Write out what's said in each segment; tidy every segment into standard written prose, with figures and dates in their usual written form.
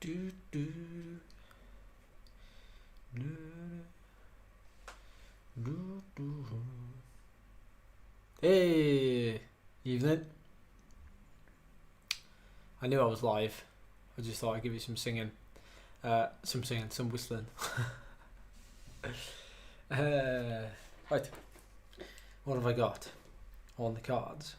Hey, evening. I knew I was live. I just thought I'd give you some singing. Some whistling. Right. What have I got on the cards?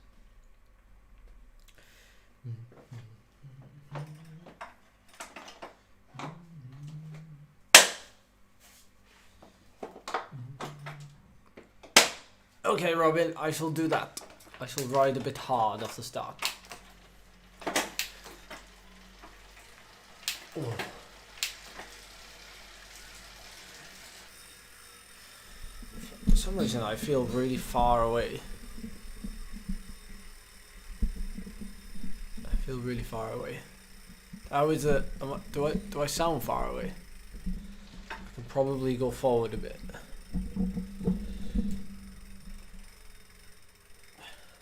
Okay, Robin, I shall do that. I shall ride a bit hard off the start. Oh. For some reason, I feel really far away. I feel really far away. How is it? Do I sound far away? I can probably go forward a bit.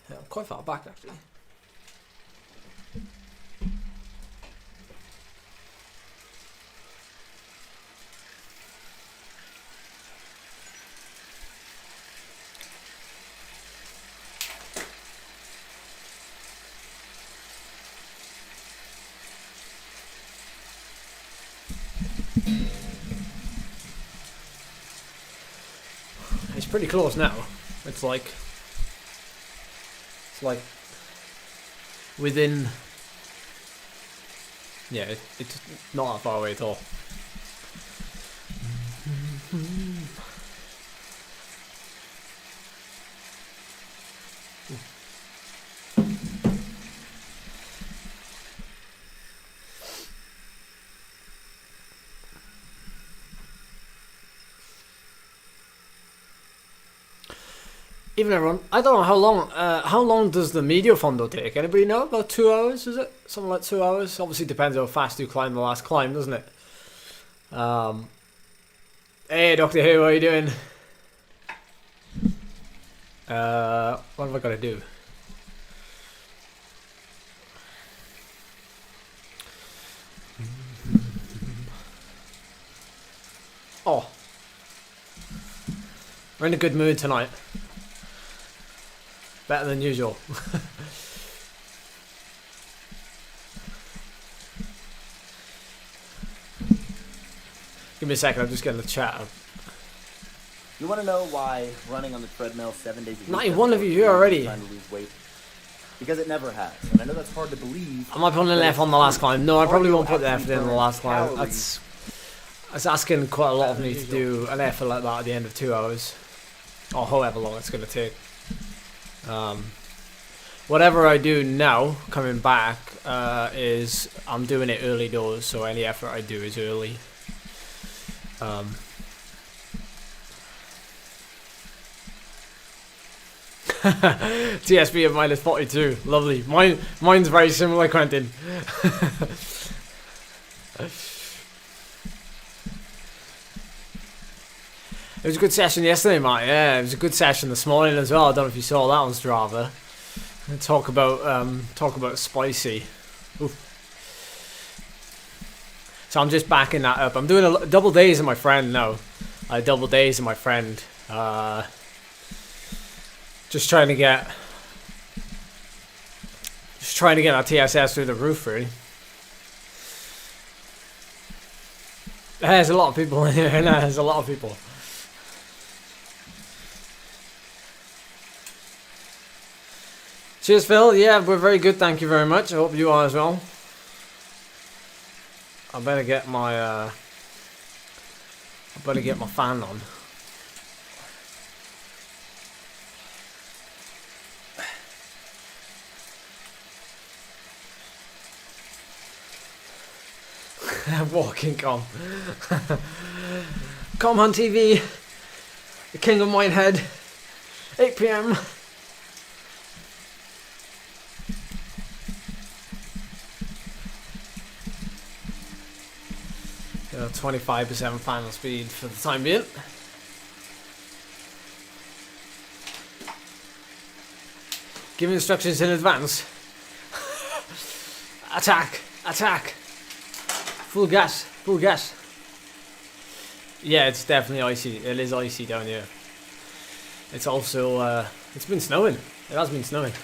Yeah, I'm quite far back actually. It's pretty close now. It's like within, yeah, it's not that far away at all. Even everyone, I don't know how long does the Medio Fondo take? Anybody know? About 2 hours, is it? Something like 2 hours? Obviously depends how fast you climb the last climb, doesn't it? Hey Doctor Who, how are you doing? What have I got to do? Oh. We're in a good mood tonight. Better than usual. Give me a second, I'm just getting the chat up. You want to know why running on the treadmill 7 days a week? Not one of you here already. Trying to lose weight? Because it never has. And I know that's hard to believe. Am I putting an F on the last climb? No, I probably won't put the F in the last climb. That's asking quite a lot of me to do an effort like that at the end of 2 hours. Or however long it's going to take. Whatever I do now, coming back, is I'm doing it early doors, so any effort I do is early. TSB of -42, lovely. Mine's very similar, Quentin. It was a good session yesterday, Matt. Yeah, it was a good session this morning as well. I don't know if you saw that on Strava. Talk about spicy. Oof. So I'm just backing that up. I'm doing a double days of my friend now. Double days of my friend. Just trying to get our TSS through the roof, really. There's a lot of people in here. There's a lot of people. Cheers, Phil. Yeah, we're very good. Thank you very much. I hope you are as well. I better get my fan on. Walking Com. Com on TV. The King of Minehead. 8 PM. 25% final speed for the time being. Give instructions in advance. Attack! Attack! Full gas, full gas. Yeah, it's definitely icy. It is icy down here. It's also, it's been snowing. It has been snowing.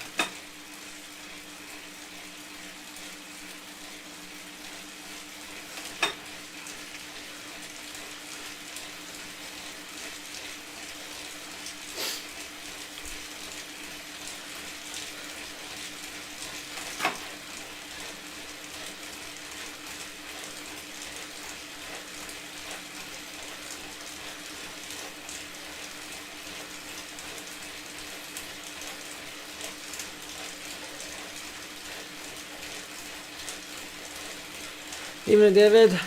Evening, David.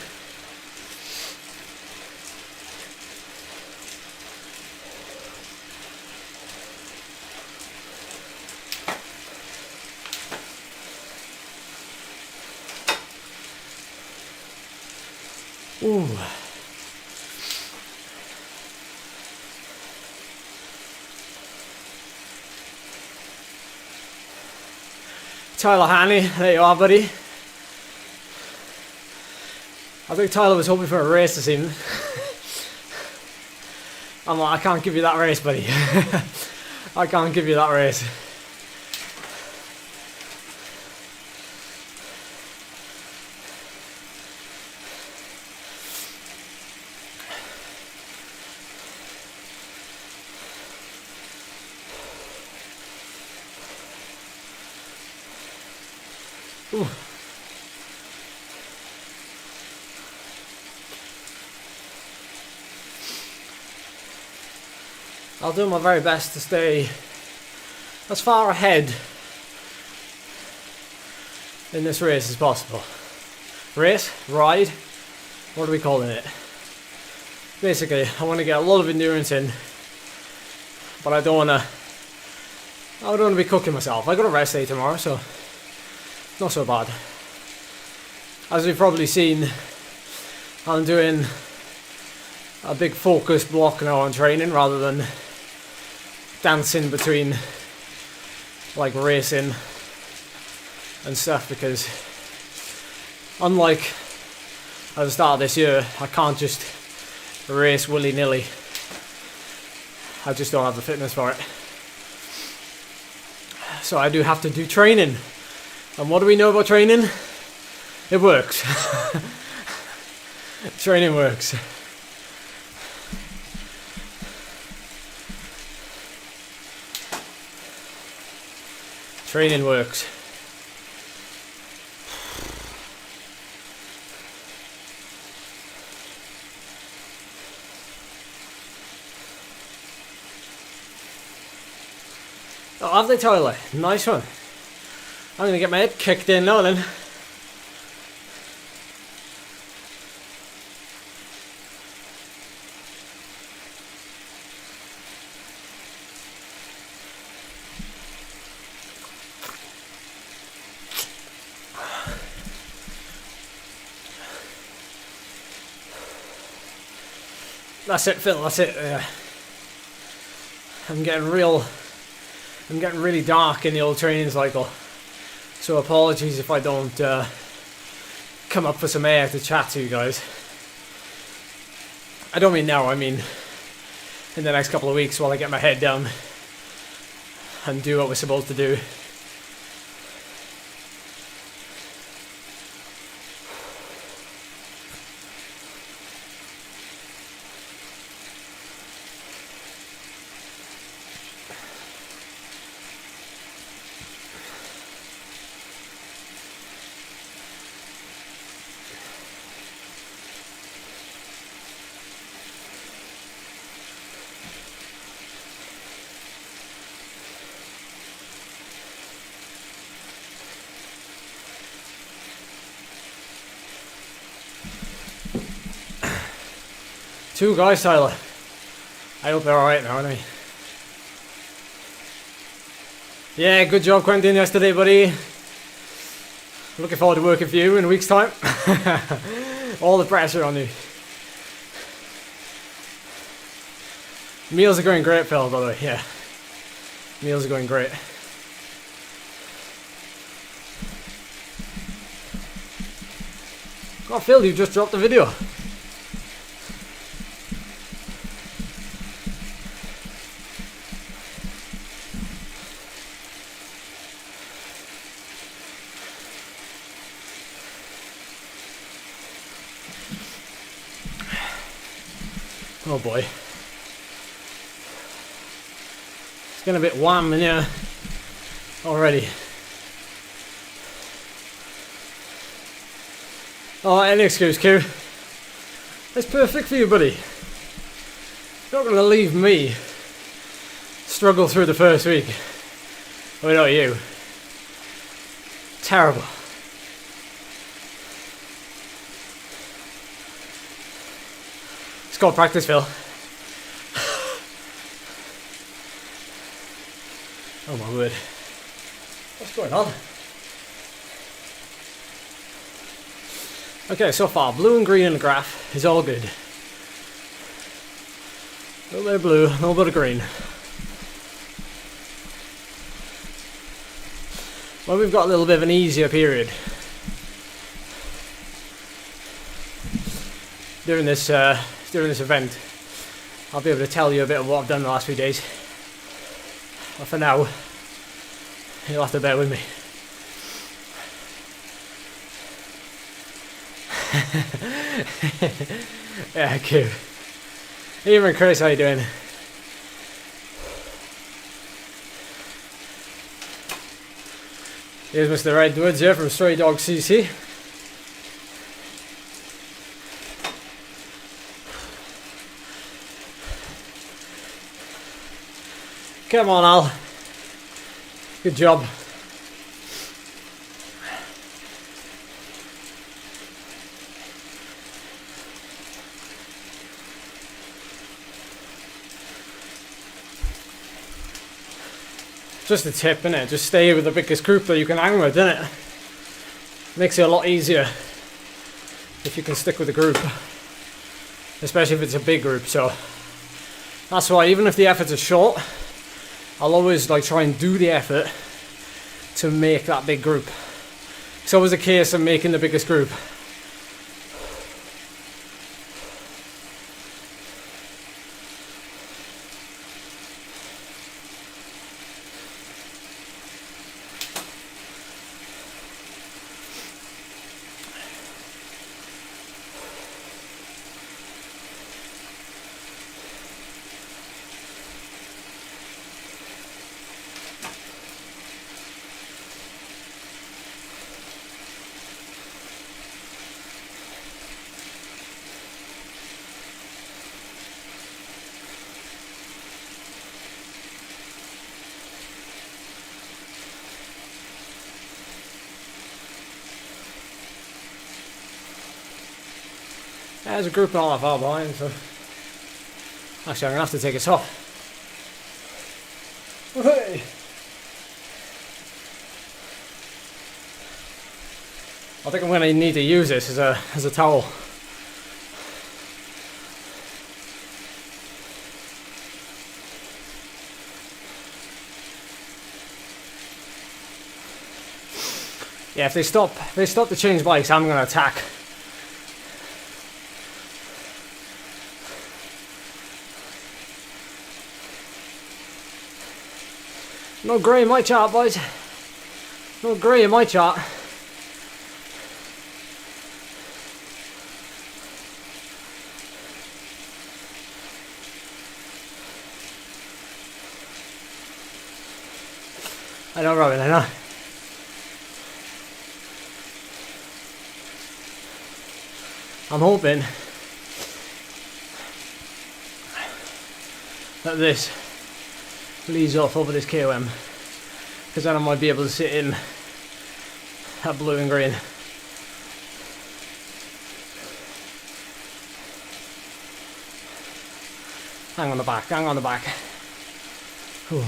Ooh. Tyler Hanley, there you are, buddy. I think Tyler was hoping for a race this evening. I'm like, I can't give you that race, buddy. I can't give you that race. Ooh. I'll do my very best to stay as far ahead in this race as possible. Race? Ride? What are we calling it? Basically, I want to get a lot of endurance in, but I don't want to be cooking myself. I got a rest day tomorrow, so not so bad. As you've probably seen, I'm doing a big focus block now on training rather than dancing between like racing and stuff, because unlike at the start of this year, I can't just race willy-nilly. I just don't have the fitness for it. So I do have to do training. And what do we know about training? It works. Training works. Training works. Oh, have they, Tyler? Nice one. I'm gonna get my head kicked in now then. That's it, Phil, that's it. I'm getting really dark in the old training cycle. So apologies if I don't come up for some air to chat to you guys. I don't mean now, I mean in the next couple of weeks while I get my head down and do what we're supposed to do. Two guys, Tyler. I hope they're alright now, aren't they? Yeah, good job, Quentin, yesterday, buddy. Looking forward to working for you in a week's time. All the pressure on you. Meals are going great, Phil, by the way, yeah. Meals are going great. Oh, Phil, you just dropped the video. Oh boy. It's getting a bit warm in here already. Oh, any excuse, Q. It's perfect for you, buddy. You're not going to leave me struggle through the first week without you. Terrible. It's called practice, Phil. Oh my word. What's going on? Okay, so far, blue and green in the graph is all good. A little bit of blue, a little bit of green. Well, we've got a little bit of an easier period during this event. I'll be able to tell you a bit of what I've done the last few days. But for now, you'll have to bear with me. Yeah, cool. Even Chris, how you doing? Here's Mr. Edwards here from Stray Dog CC. Come on, Al. Good job. Just a tip, innit? Just stay with the biggest group that you can hang with, innit? Makes it a lot easier if you can stick with the group, especially if it's a big group. So that's why, even if the efforts are short, I'll always like try and do the effort to make that big group. It's always a case of making the biggest group. There's a group not that far behind, so actually I'm gonna have to take it off. Hey. I think I'm gonna need to use this as a towel. Yeah, if they stop to change bikes, I'm gonna attack. No grey in my chart, boys. No grey in my chart. I know, Robin, I know. I'm hoping that this leads off over this KOM, because then I might be able to sit in that blue and green. Hang on the back, hang on the back. Ooh.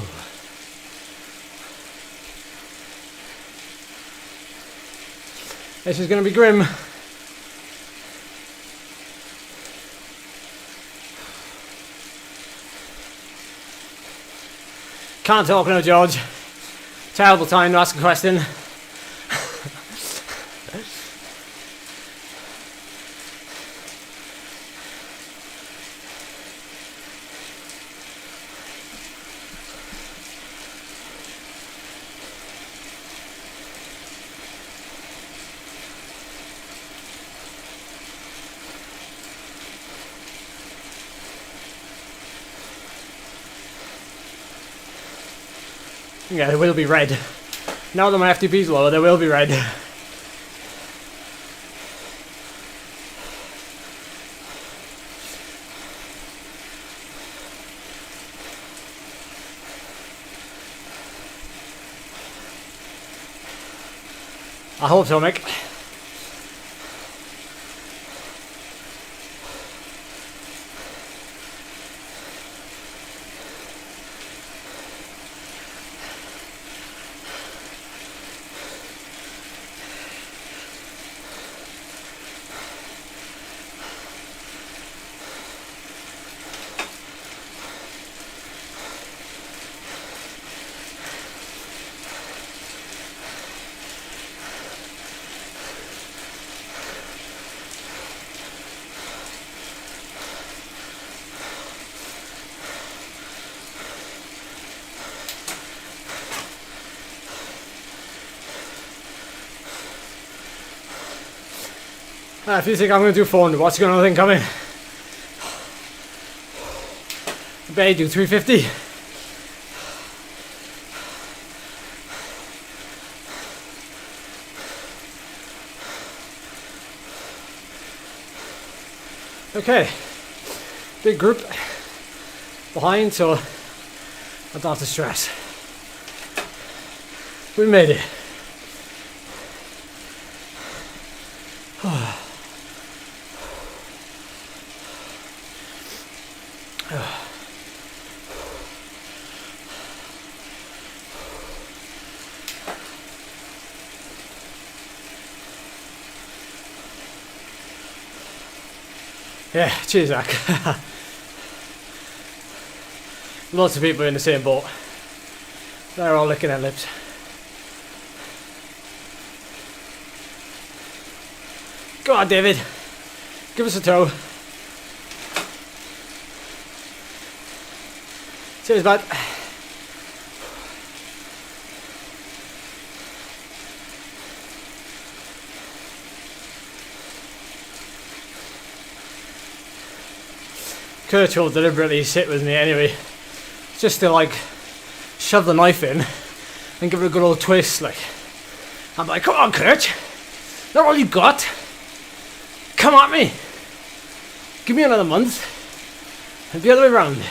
This is going to be grim. Can't talk now, George. Terrible time to ask a question. Yeah, they will be red. Now that my FTP's low, they will be red. I hope so, Mick. If you think I'm going to do 400, what's going to think I'm in? I bet you do 350. Okay, big group behind, so I don't have to stress. We made it. Yeah, cheers, Zach. Lots of people in the same boat. They're all licking their lips. Go on, David. Give us a tow. Cheers, bud. Kurt will deliberately sit with me anyway, just to like shove the knife in and give it a good old twist. Like, I'm like, come on, Kurt, not all you got. Come at me. Give me another month. And the other way around.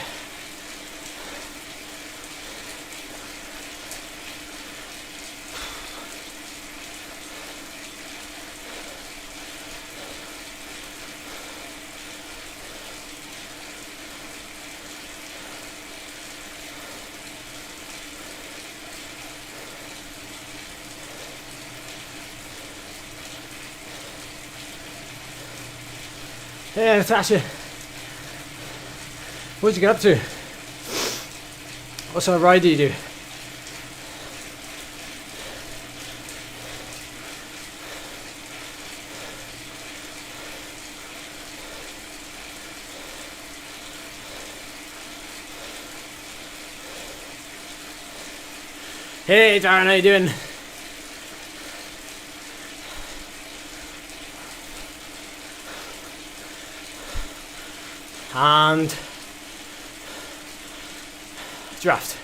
Hey, Natasha. What'd you get up to? What sort of ride do you do? Hey, Darren, how you doing? And draft.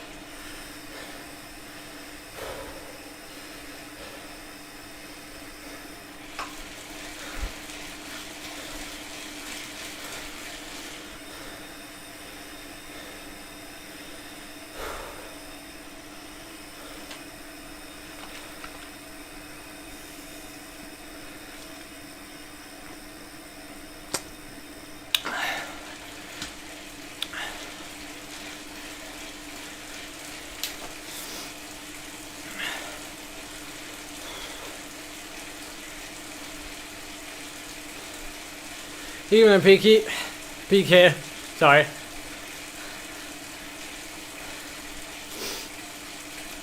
Even a PK, sorry.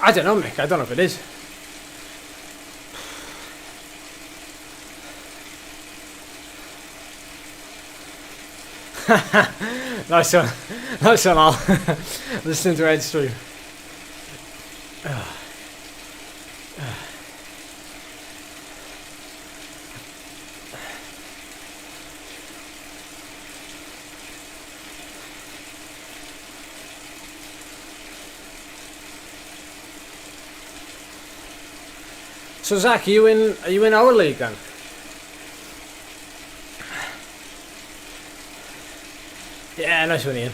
I don't know, Mick, I don't know if it is. Nice one, nice one, Al. Listening to Ed's stream. So Zach, are you in our league then? Yeah, nice one, Ian.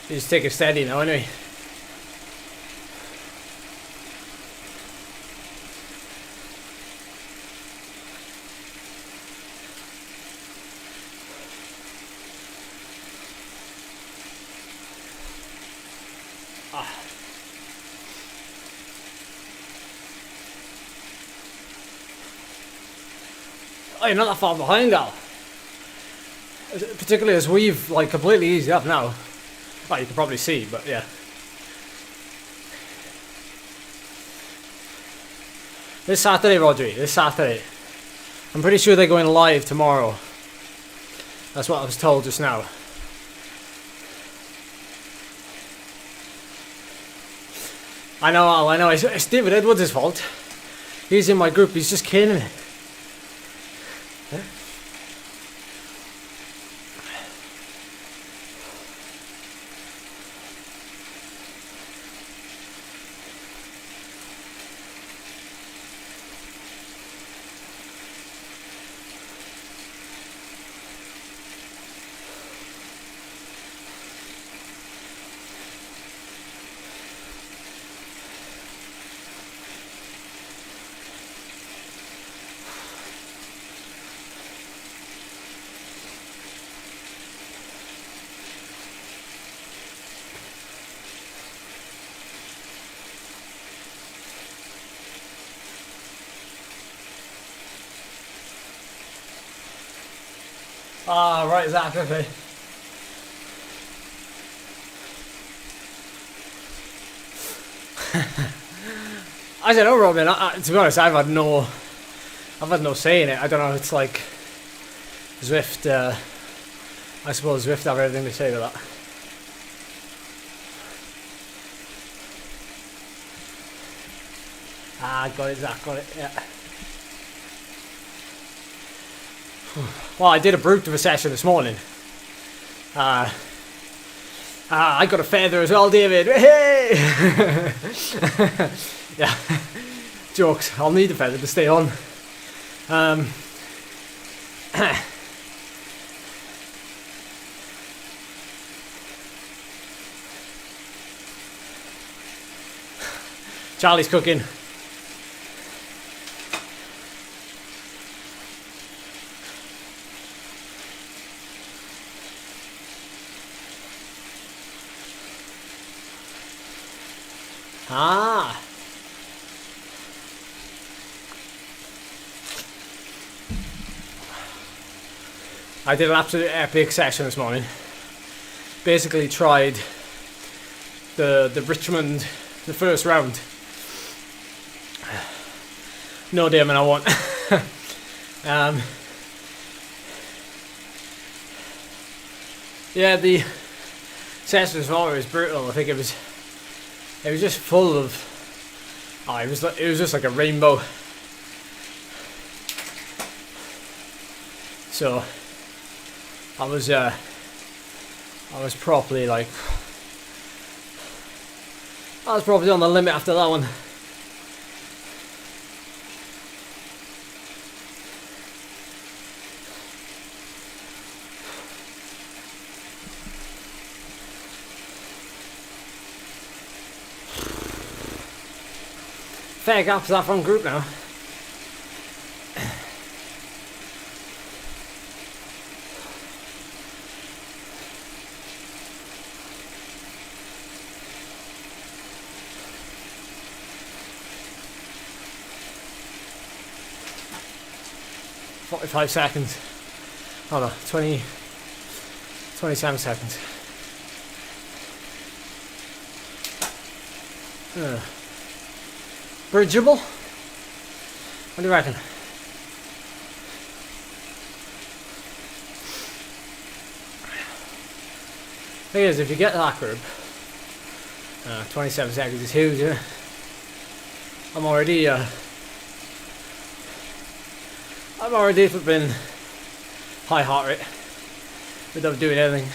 You just take it steady now, anyway. Oh, you're not that far behind, Al. Particularly as we've like completely eased up now. Well, you can probably see, but yeah. This Saturday, Rodri, this Saturday. I'm pretty sure they're going live tomorrow. That's what I was told just now. I know, Al, I know. It's David Edwards' fault. He's in my group, he's just killing it. Ah, right, Zach, okay. I don't know, Robin. To be honest, I've had no say in it. I don't know. It's like Zwift. I suppose Zwift have everything to say with that. Ah, got it, Zach. Got it. Yeah. Well, I did a brute of a session this morning. I got a feather as well, David. Hey! Yeah. Jokes. I'll need a feather to stay on. Charlie's cooking. Ah. I did an absolute epic session this morning. Basically tried the Richmond, the first round. No, Damon, I won't. Yeah, the session this morning was brutal. I think it was just full of. Oh, it was just like a rainbow. So I was probably like, I was probably on the limit after that one. Fair gap to that front group now. "45 seconds. Oh no, 27 seconds. Bridgeable? What do you reckon? Thing is, if you get that group, 27 seconds is huge, isn't it? I'm already flipping high heart rate without doing anything.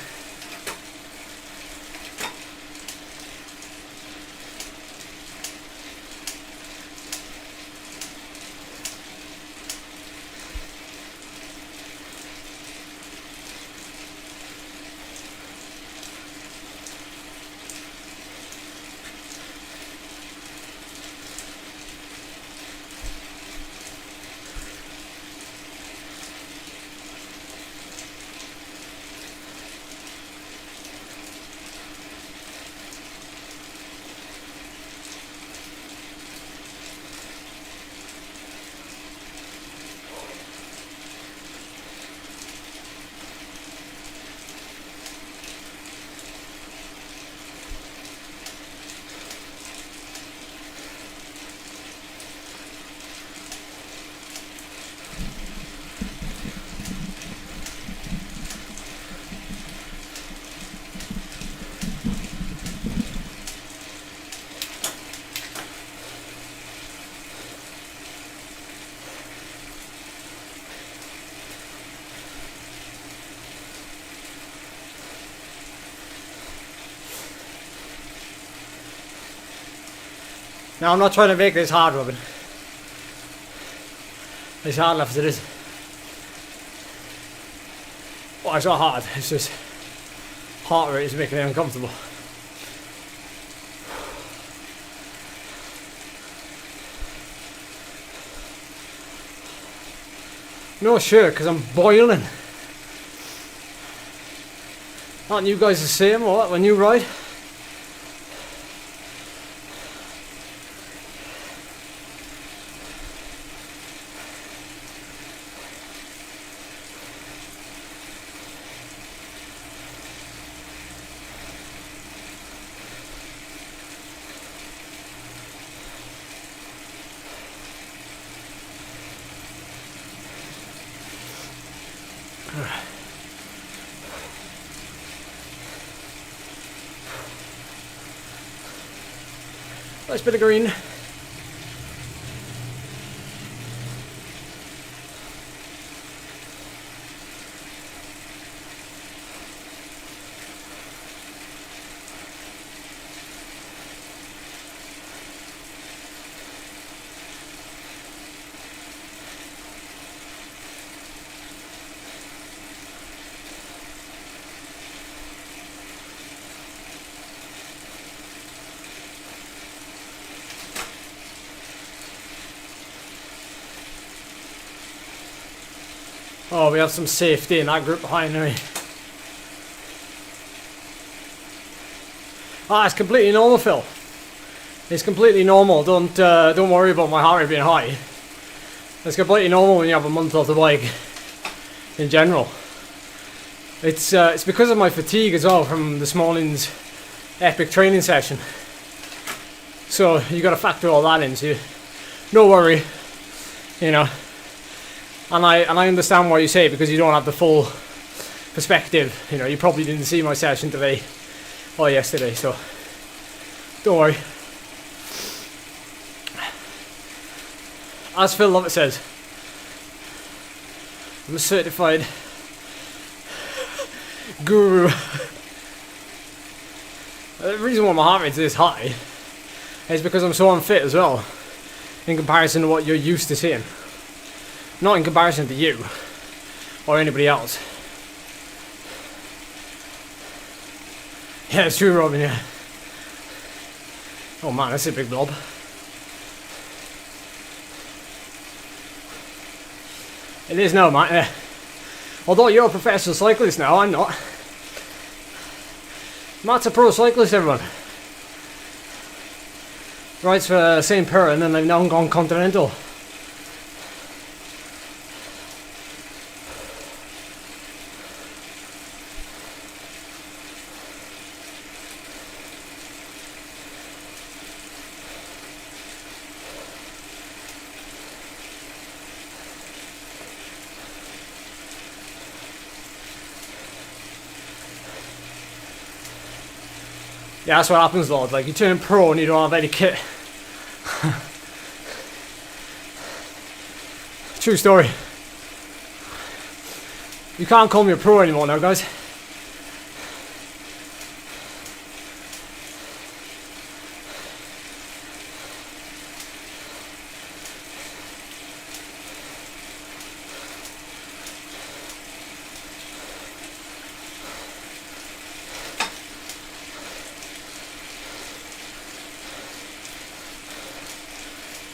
Now I'm not trying to make this hard, Robin. It's hard enough as it is. Well, it's not hard, it's just heart rate is making me uncomfortable. No shirt because I'm boiling. Aren't you guys the same or what when you ride? Nice bit of green. Oh, we have some safety in that group behind me. Ah, it's completely normal, Phil. It's completely normal. Don't worry about my heart rate being high. It's completely normal when you have a month off the bike. In general, it's because of my fatigue as well from this morning's epic training session. So you got to factor all that into. No worry, you know. And I understand why you say it, because you don't have the full perspective. You know, you probably didn't see my session today or yesterday, so don't worry. As Phil Lovett says, I'm a certified guru. The reason why my heart rate is this high is because I'm so unfit as well, in comparison to what you're used to seeing. Not in comparison to you or anybody else. Yeah, it's true, Robin, yeah. Oh man, that's a big blob. It is now, mate, yeah. Although you're a professional cyclist now, I'm not. Matt's a pro cyclist, everyone. Rides for St. Piran and they've now gone continental. Yeah, that's what happens, Lord. Like, you turn pro and you don't have any kit. True story. You can't call me a pro anymore now, guys.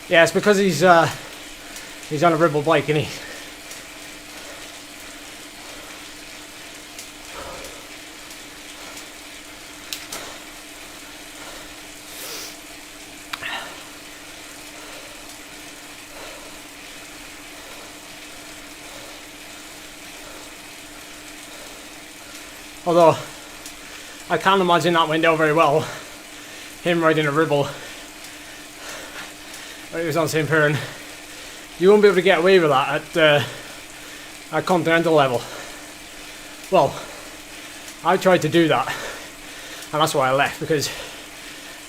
Yeah, it's because he's on a Ribble bike, isn't he? Although I can't imagine that went down very well. Him riding a Ribble. It was on St. Piran. You won't be able to get away with that at continental level. Well, I tried to do that, and that's why I left, because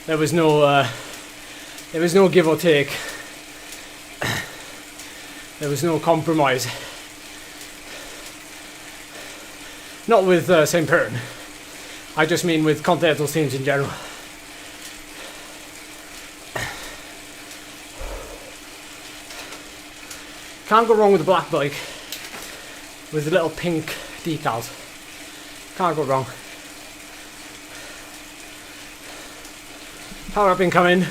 there was no give or take. There was no compromise. Not with St. Piran. I just mean with continental teams in general. Can't go wrong with the black bike with the little pink decals. Can't go wrong. Power up incoming.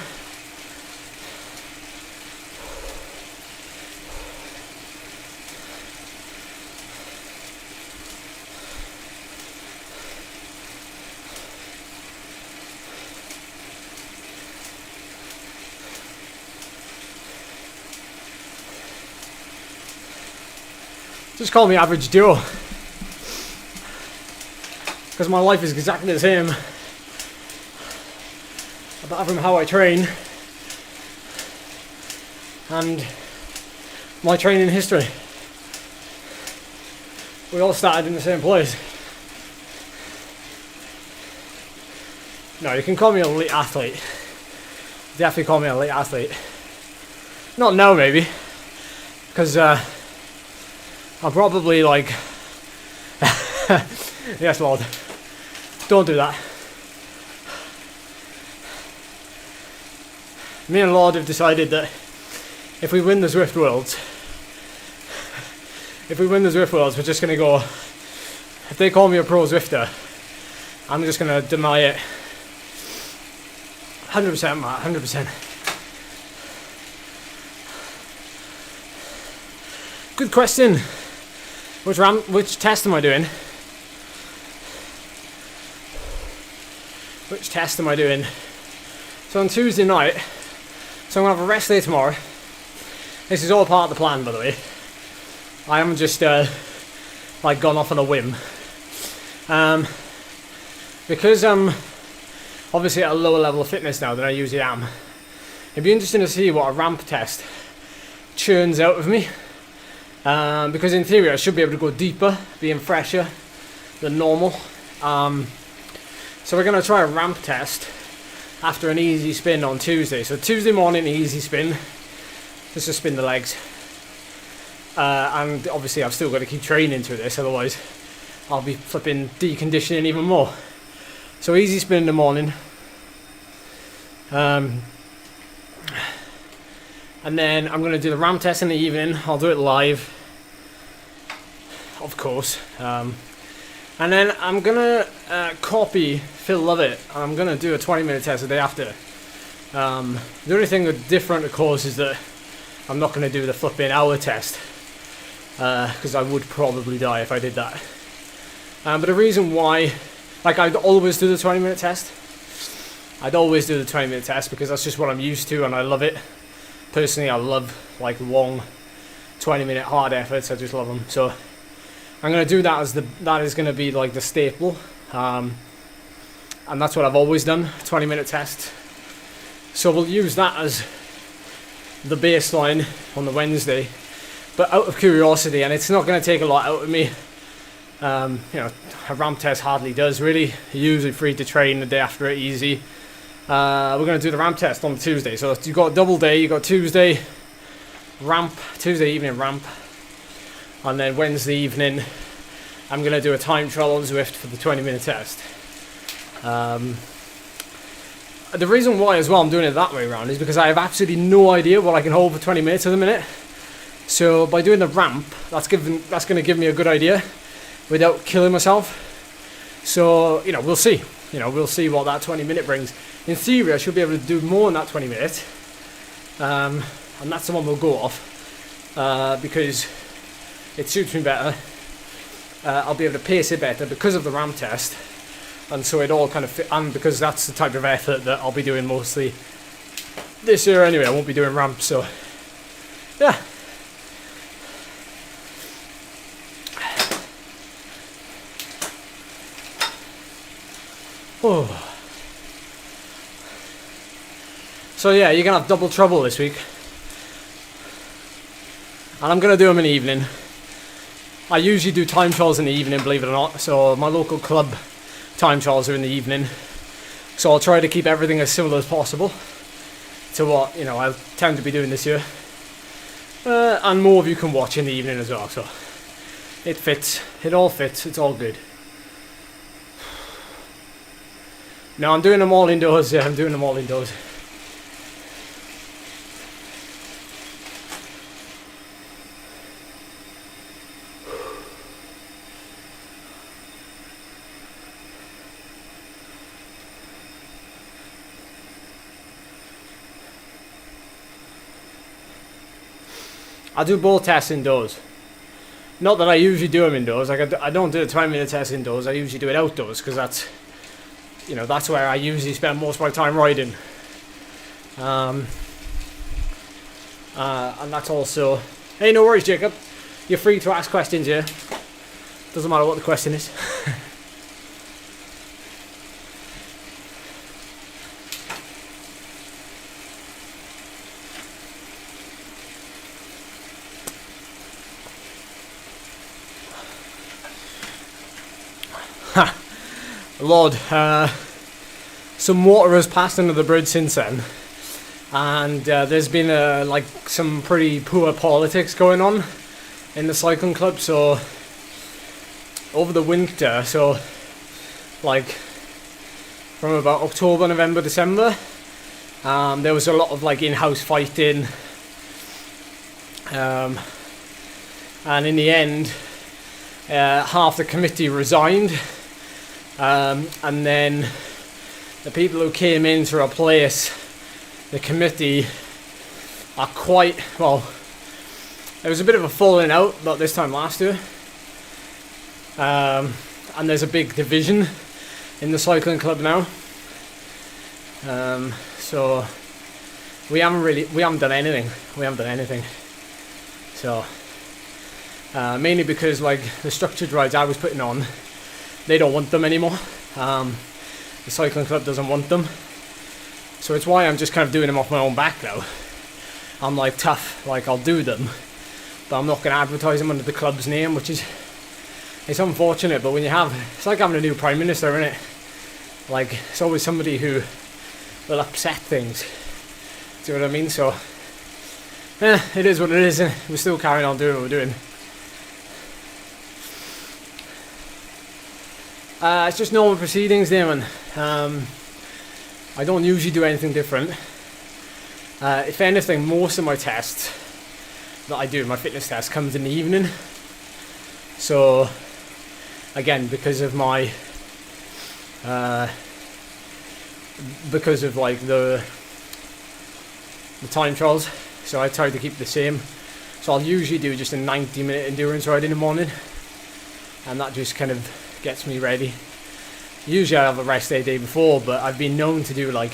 Just call me Average Joe, because my life is exactly the same, apart from how I train and my training history. We all started in the same place. No, you can call me an elite athlete. Definitely call me an elite athlete. Not now, maybe, because I'm probably like, yes Lord, don't do that. Me and Lord have decided that if we win the Zwift Worlds, we're just going to go, if they call me a pro Zwifter, I'm just going to deny it. 100%, Matt, 100%. Good question. Which test am I doing? Which test am I doing? So on Tuesday night, so I'm going to have a rest day tomorrow. This is all part of the plan, by the way. I haven't just like gone off on a whim. Because I'm obviously at a lower level of fitness now than I usually am, it'd be interesting to see what a ramp test churns out of me. Because in theory I should be able to go deeper, being fresher than normal. So we're going to try a ramp test after an easy spin on Tuesday. So Tuesday morning, easy spin, just to spin the legs. And obviously I've still got to keep training through this, otherwise I'll be flipping deconditioning even more. So easy spin in the morning. And then I'm going to do the ramp test in the evening. I'll do it live, of course. And then I'm going to copy Phil Lovett. I'm going to do a 20-minute test the day after. The only thing that's different, of course, is that I'm not going to do the flipping hour test. Because I would probably die if I did that. But the reason why, like, I'd always do the 20-minute test. I'd always do the 20-minute test because that's just what I'm used to and I love it. Personally, I love like long 20-minute hard efforts. I just love them. So I'm going to do that as that is going to be like the staple. And that's what I've always done, 20-minute test. So we'll use that as the baseline on the Wednesday. But out of curiosity, and it's not going to take a lot out of me. You know, a ramp test hardly does really. You're usually free to train the day after it, easy. We're going to do the ramp test on Tuesday. So you've got a double day. You've got Tuesday ramp, Tuesday evening ramp. And then Wednesday evening, I'm going to do a time trial on Zwift for the 20-minute test. The reason why as well I'm doing it that way around is because I have absolutely no idea what I can hold for 20 minutes at the minute. So by doing the ramp, that's going to give me a good idea without killing myself. So, you know, we'll see. You know, we'll see what that 20-minute brings. In theory, I should be able to do more in that 20 minutes. And that's the one we'll go off. Because it suits me better. I'll be able to pace it better because of the ramp test. And so it all kind of fit. And because that's the type of effort that I'll be doing mostly this year anyway. I won't be doing ramps, so yeah. Oh. So yeah, you're gonna have double trouble this week, and I'm gonna do them in the evening. I usually do time trials in the evening, believe it or not. So my local club time trials are in the evening. So I'll try to keep everything as similar as possible to what, you know, I tend to be doing this year. And more of you can watch in the evening as well. So it fits. It all fits. It's all good. No, I'm doing them all indoors. Yeah, I'm doing them all indoors. I do both tests indoors. Not that I usually do them indoors. Like I don't do the 20-minute test indoors. I usually do it outdoors because that's, that's where I usually spend most of my time riding. And that's also. Hey, no worries, Jacob. You're free to ask questions here. Doesn't matter what the question is. Lord, some water has passed under the bridge since then, and there's been some pretty poor politics going on in the cycling club. So over the winter, so like from about October, November, December, there was a lot of like in-house fighting, and in the end, half the committee resigned. And then the people who came in to replace the committee are quite, well, there was a bit of a falling out about this time last year. And there's a big division in the cycling club now. So we haven't done anything. So mainly because like the structured rides I was putting on, they don't want them anymore. The cycling club doesn't want them. So it's why I'm just kind of doing them off my own back now. I'm like tough, like I'll do them, but I'm not going to advertise them under the club's name, which is, it's unfortunate, but when it's like having a new prime minister, isn't it? Like, it's always somebody who will upset things. Do you know what I mean? So, it is what it is. We're still carrying on doing what we're doing. It's just normal proceedings, Damon. I don't usually do anything different. If anything, most of my tests that I do, my fitness test, comes in the evening. So, again, because of my, because of like the time trials, so I try to keep the same. So I'll usually do just a 90-minute endurance ride in the morning, and that just kind of gets me ready. Usually I have a rest day before, but I've been known to do like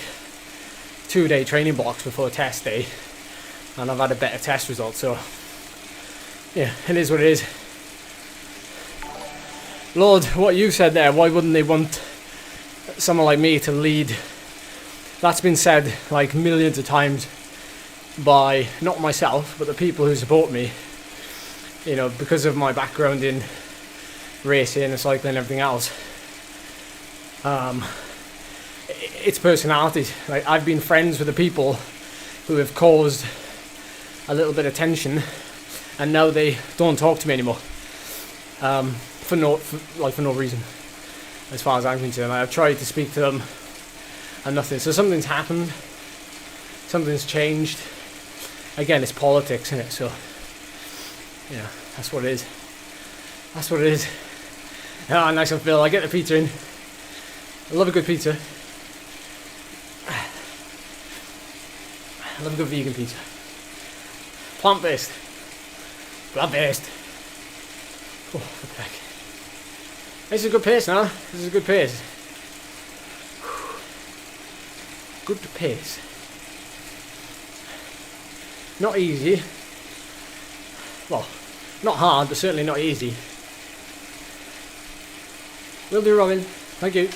2-day training blocks before test day, and I've had a better test result. So yeah, it is what it is. Lord, what you said there, why wouldn't they want someone like me to lead? That's been said like millions of times by not myself, but the people who support me, because of my background in racing and cycling and everything else. It's personalities. Like, I've been friends with the people who have caused a little bit of tension, and now they don't talk to me anymore. For no reason, as far as I'm concerned. I've tried to speak to them and nothing. So something's happened, something's changed. Again, it's politics, isn't it? So yeah, that's what it is. That's what it is. Ah, nice one, Phil. I get the pizza in. I love a good pizza. I love a good vegan pizza. Plant-based. Plant-based. Oh, what the heck. This is a good pace now. This is a good pace. Good pace. Not easy. Well, not hard, but certainly not easy. Will do, Robin. Thank you.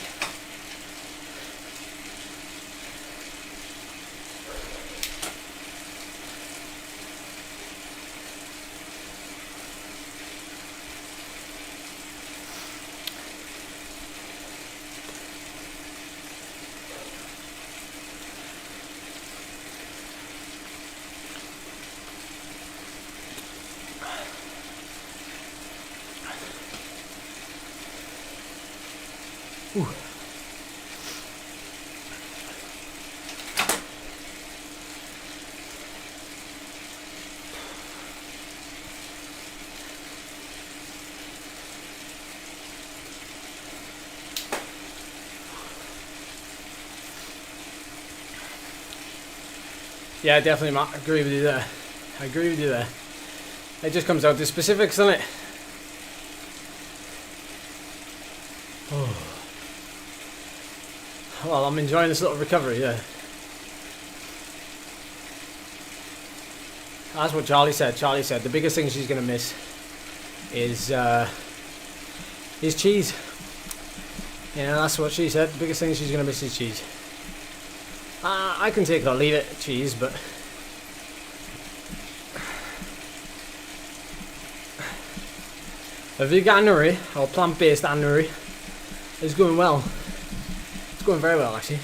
Ooh. Yeah, definitely, Matt. I agree with you there. It just comes out to specifics, doesn't it? Oh. Well, I'm enjoying this little recovery, yeah. That's what Charlie said. Charlie said the biggest thing she's going to miss is cheese. Yeah, that's what she said. The biggest thing she's going to miss is cheese. I can take it or leave it, cheese, but a veganuary or plant-based anuary is going well. It's going very well, actually.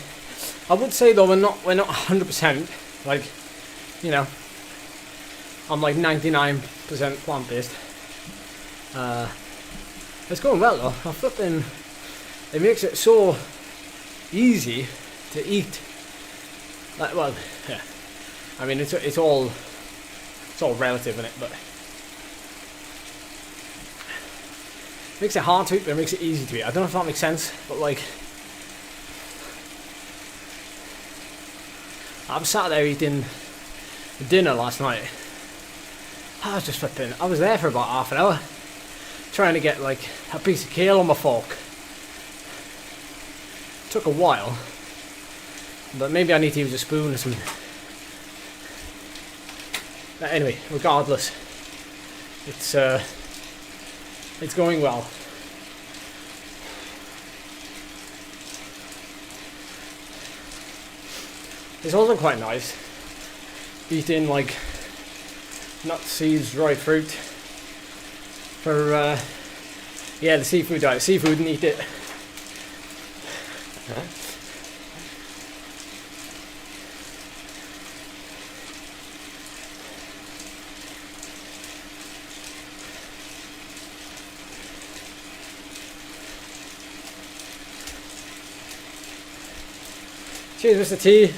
I would say though we're not 100%. Like, you know, I'm like 99% plant-based. It's going well though. I flipping. It makes it so easy to eat. Like, well, yeah. I mean, it's all relative, isn't it? But it makes it hard to eat, but it makes it easy to eat. I don't know if that makes sense, but like, I was sat there eating dinner last night. I was just flipping. I was there for about half an hour, trying to get like a piece of kale on my fork. Took a while, but maybe I need to use a spoon or something. But anyway, regardless, it's going well. It's also quite nice eating like nuts, seeds, dried fruit for yeah, the seafood diet. Seafood and eat it. Cheers, Mr. T.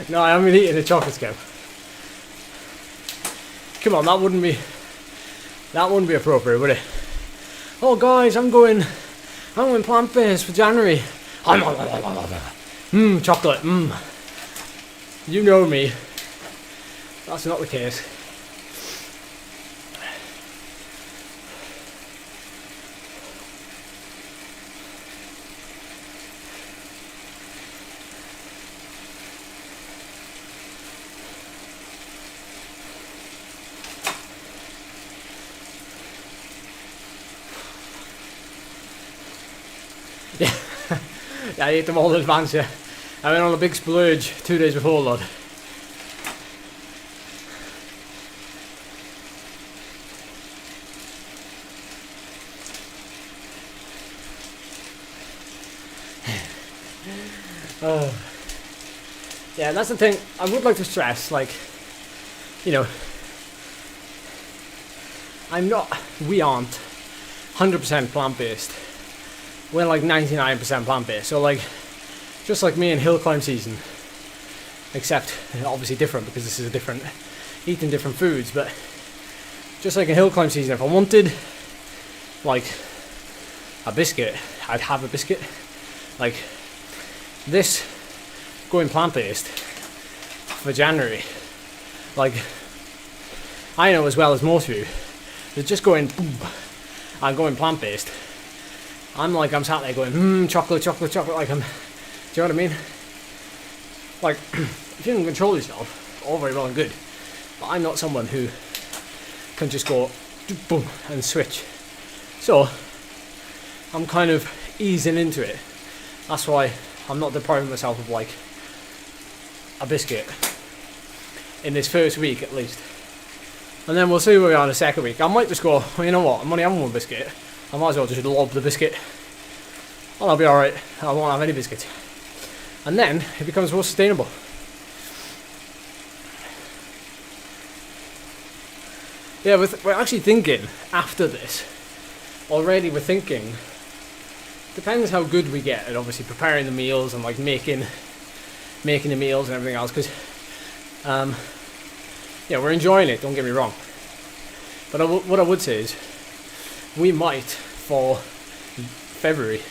No, I haven't eaten a chocolate scoop. Come on, that wouldn't be appropriate, would it? Oh guys, I'm going plant-based for January. Chocolate, You know me. That's not the case. Yeah, I ate them all in advance, yeah. I went on a big splurge 2 days before, lad. Yeah, that's the thing. I would like to stress, like, you know, we aren't 100% plant-based. We're like 99% plant-based. So like, just like me in hill climb season, except obviously different because this is a different, eating different foods, but just like in hill climb season, if I wanted like a biscuit, I'd have a biscuit. Like this, going plant-based for January, like I know as well as most of you, that just going boom, I'm going plant-based. I'm sat there going, chocolate, like do you know what I mean? Like, if you can control yourself, all very well and good, but I'm not someone who can just go, boom, and switch. So, I'm kind of easing into it. That's why I'm not depriving myself of like a biscuit in this first week at least. And then we'll see where we are in the second week. I might just go, well, you know what, I'm only having one biscuit. I might as well just lob the biscuit and I'll be alright. I won't have any biscuits. And then it becomes more sustainable. Yeah, we're actually thinking after this. Already we're thinking, depends how good we get at obviously preparing the meals and like making the meals and everything else, because yeah, we're enjoying it, don't get me wrong. But what I would say is, we might, for February,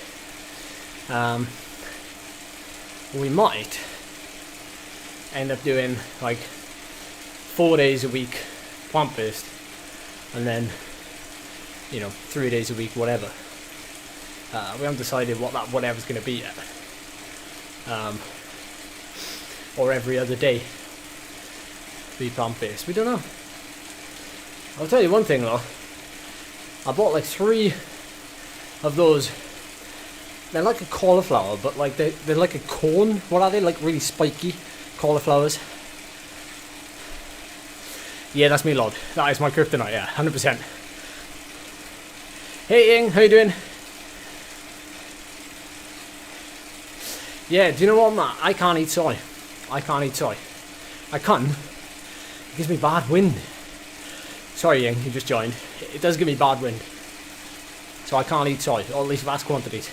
we might end up doing like 4 days a week plant-based, and then, you know, 3 days a week whatever. We haven't decided what that whatever's going to be yet. Or every other day be plant-based. We don't know. I'll tell you one thing though. I bought like 3 of those. They're like a cauliflower, but like they're like a cone. What are they? Like really spiky cauliflowers. Yeah, that's me, Lord. That is my kryptonite. Yeah, 100%. Hey, Ying, how you doing? Yeah, do you know what, Matt? I can't eat soy. I can't eat soy. I can. It gives me bad wind. Sorry, Ying, you just joined. It does give me bad wind. So I can't eat soy, or at least vast quantities.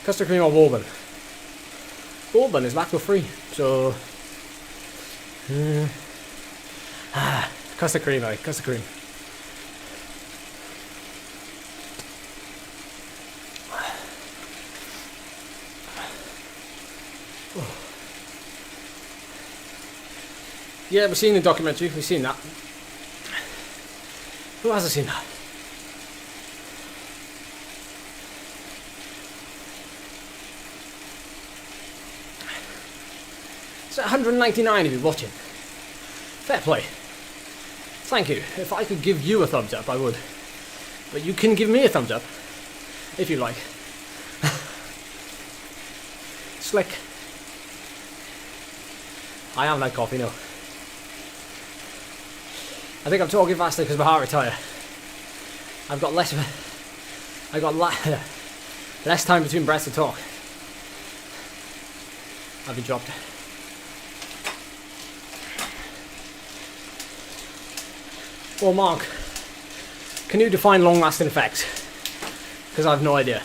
Custard cream or bourbon? Bourbon is lactose free, so... custard cream, mate, custard cream. Yeah, we've seen the documentary, we've seen that. Who hasn't seen that? It's 199 if you're watching. Fair play. Thank you. If I could give you a thumbs up, I would. But you can give me a thumbs up, if you like. Slick. I haven't had coffee, no. I think I'm talking faster because my heart rate higher. I've got less time between breaths to talk. I've been dropped. Well, Mark, can you define long-lasting effects? Because I have no idea.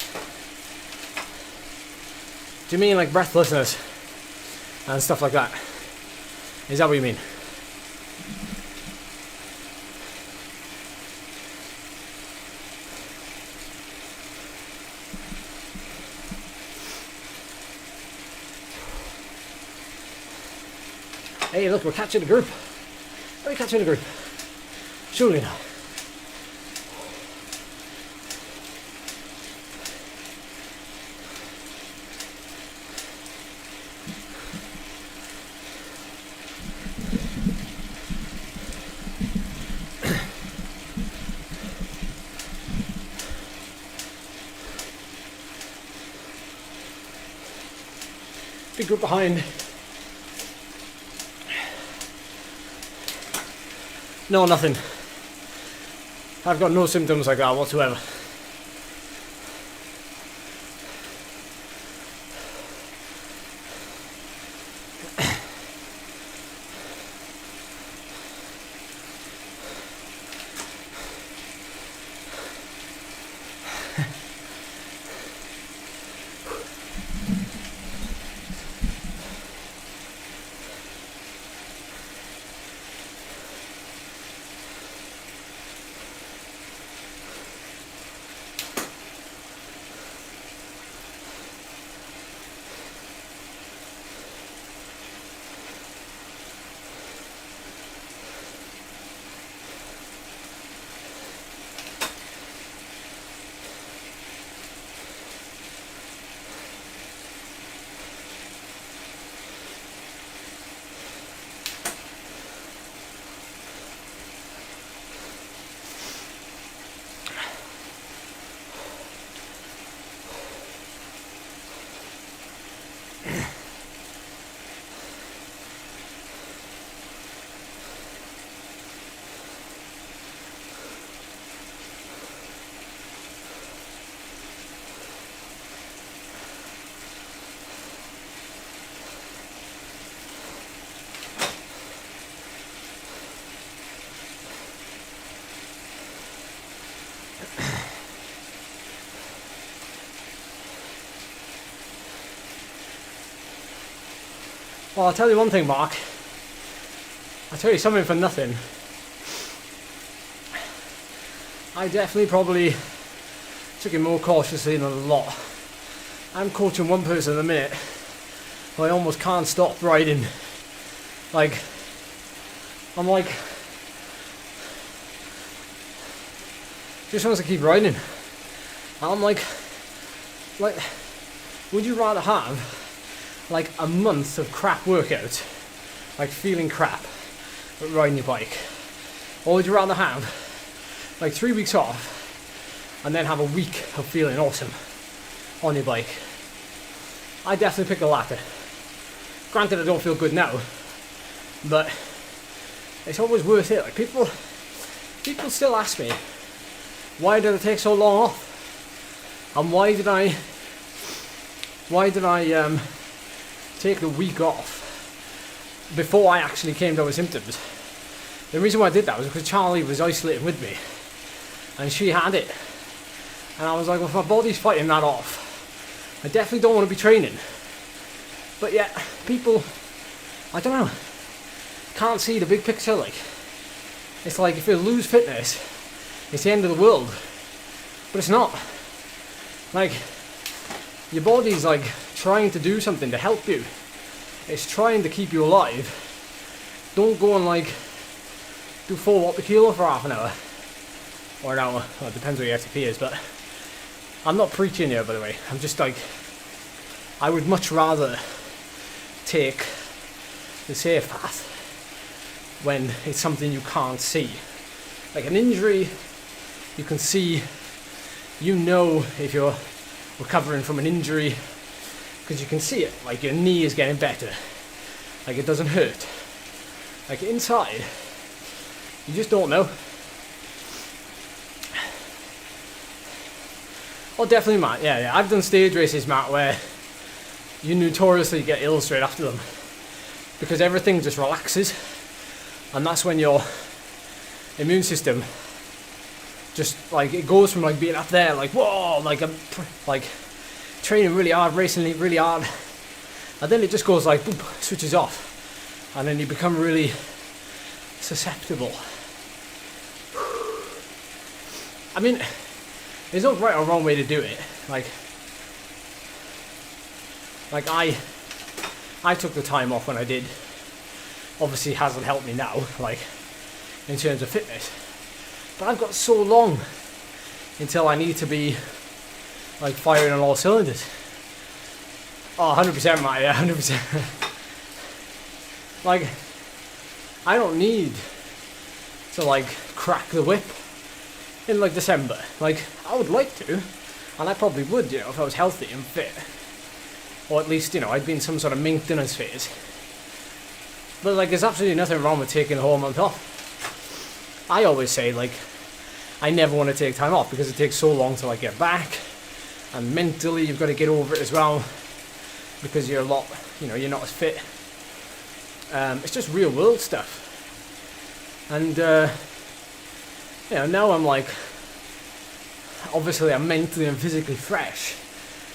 Do you mean like breathlessness and stuff like that? Is that what you mean? Hey, look, we're catching a group. Are we catching a group? Surely not. Big group behind. No, nothing. I've got no symptoms like that whatsoever. Well, I'll tell you one thing, Mark. I'll tell you something for nothing. I definitely probably took it more cautiously than a lot I'm coaching one person at the minute who I almost can't stop riding. Like, I'm like, just wants to keep riding. And I'm like, would you rather have like a month of crap workouts, like feeling crap, but riding your bike? Or would you rather have like 3 weeks off and then have a week of feeling awesome on your bike? I definitely pick the latter. Granted, I don't feel good now, but it's always worth it. Like people still ask me, why did I take so long off? And why did I take the week off before I actually came down with symptoms? The reason why I did that was because Charlie was isolating with me, and she had it. And I was like, well, if my body's fighting that off, I definitely don't want to be training. But yet, people, I don't know, can't see the big picture. Like, it's like if you lose fitness, it's the end of the world. But it's not. Like, your body's like trying to do something to help you. It's trying to keep you alive. Don't go and like do 4 watts per kilo for half an hour. Or an hour. Well, it depends what your FTP is, but I'm not preaching here, by the way. I'm just like, I would much rather take the safe path when it's something you can't see. Like an injury, you can see, you know if you're recovering from an injury because you can see it. Like your knee is getting better. Like it doesn't hurt. Like inside, you just don't know. Oh, definitely, Matt. Yeah. I've done stage races, Matt, where you notoriously get ill straight after them because everything just relaxes, and that's when your immune system just like it goes from like being up there, like whoa, like I'm like training really hard, racing really hard, and then it just goes like boop, switches off, and then you become really susceptible. I mean, there's no right or wrong way to do it. Like I took the time off when I did. Obviously, it hasn't helped me now, like in terms of fitness. But I've got so long until I need to be like firing on all cylinders. Oh, 100%, Matt. Yeah, 100%. Like, I don't need to like crack the whip in like December. Like, I would like to, and I probably would, you know, if I was healthy and fit. Or at least, you know, I'd be in some sort of maintenance phase. But like, there's absolutely nothing wrong with taking a whole month off. I always say, like, I never want to take time off because it takes so long to like get back, and mentally you've got to get over it as well because you're a lot, you know, you're not as fit. It's just real world stuff. And you know, now I'm like, obviously I'm mentally and physically fresh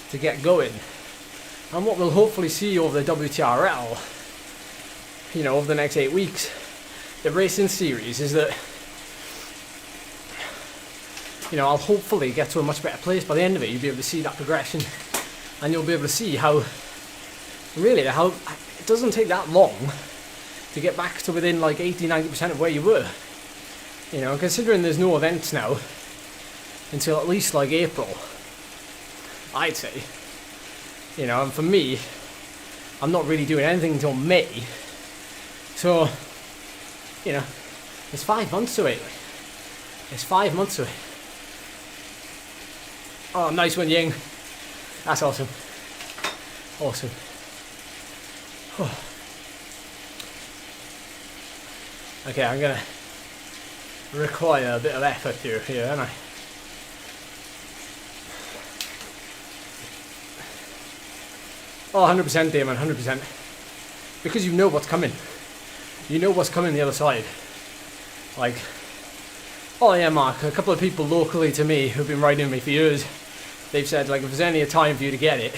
to get going. And what we'll hopefully see over the WTRL, you know, over the next 8 weeks, the racing series, is that, you know, I'll hopefully get to a much better place by the end of it. You'll be able to see that progression, and you'll be able to see how it doesn't take that long to get back to within like 80-90% of where you were. You know, considering there's no events now until at least like April, I'd say. You know, and for me, I'm not really doing anything until May. So, you know, it's 5 months away. It's 5 months away. Oh, nice one, Ying. That's awesome. Awesome. Oh. Okay, I'm gonna require a bit of effort here, aren't I? Oh, 100%, Damon, 100%. Because you know what's coming. You know what's coming the other side. Like, oh yeah, Mark, a couple of people locally to me who've been riding with me for years, they've said, like, if there's any time for you to get it,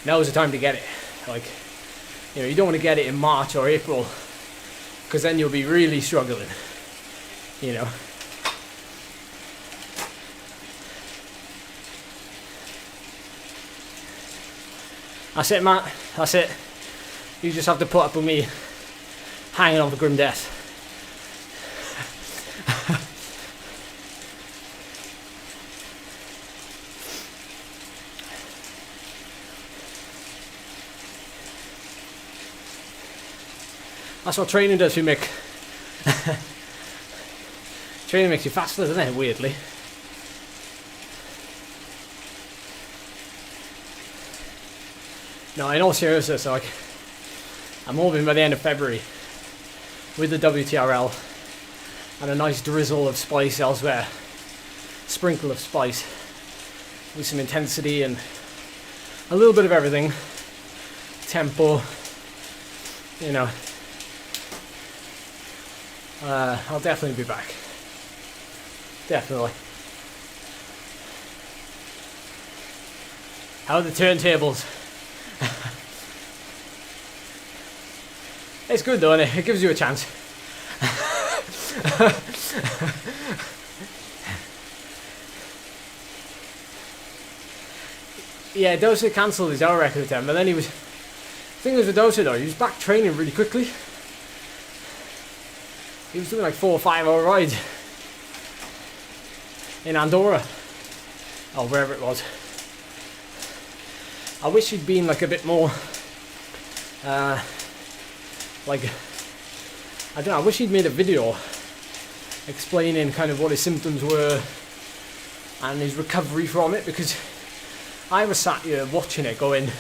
now's the time to get it. Like, you know, you don't want to get it in March or April, because then you'll be really struggling, you know. That's it, Matt. That's it. You just have to put up with me hanging on for grim death. That's what training does to you, Mick. Training makes you faster, doesn't it? Weirdly. No, in all seriousness, like, I'm hoping by the end of February, with the WTRL and a nice drizzle of spice elsewhere, sprinkle of spice, with some intensity and a little bit of everything, tempo, you know, I'll definitely be back. Definitely. How are the turntables? It's good though, isn't it? It gives you a chance. Yeah, Dosa cancelled his hour record attempt, but then he was... The thing was with Dosa though, he was back training really quickly. He was doing like 4 or 5 hour rides in Andorra, or wherever it was. I wish he'd been like a bit more, like, I don't know, I wish he'd made a video explaining kind of what his symptoms were and his recovery from it, because I was sat here watching it going,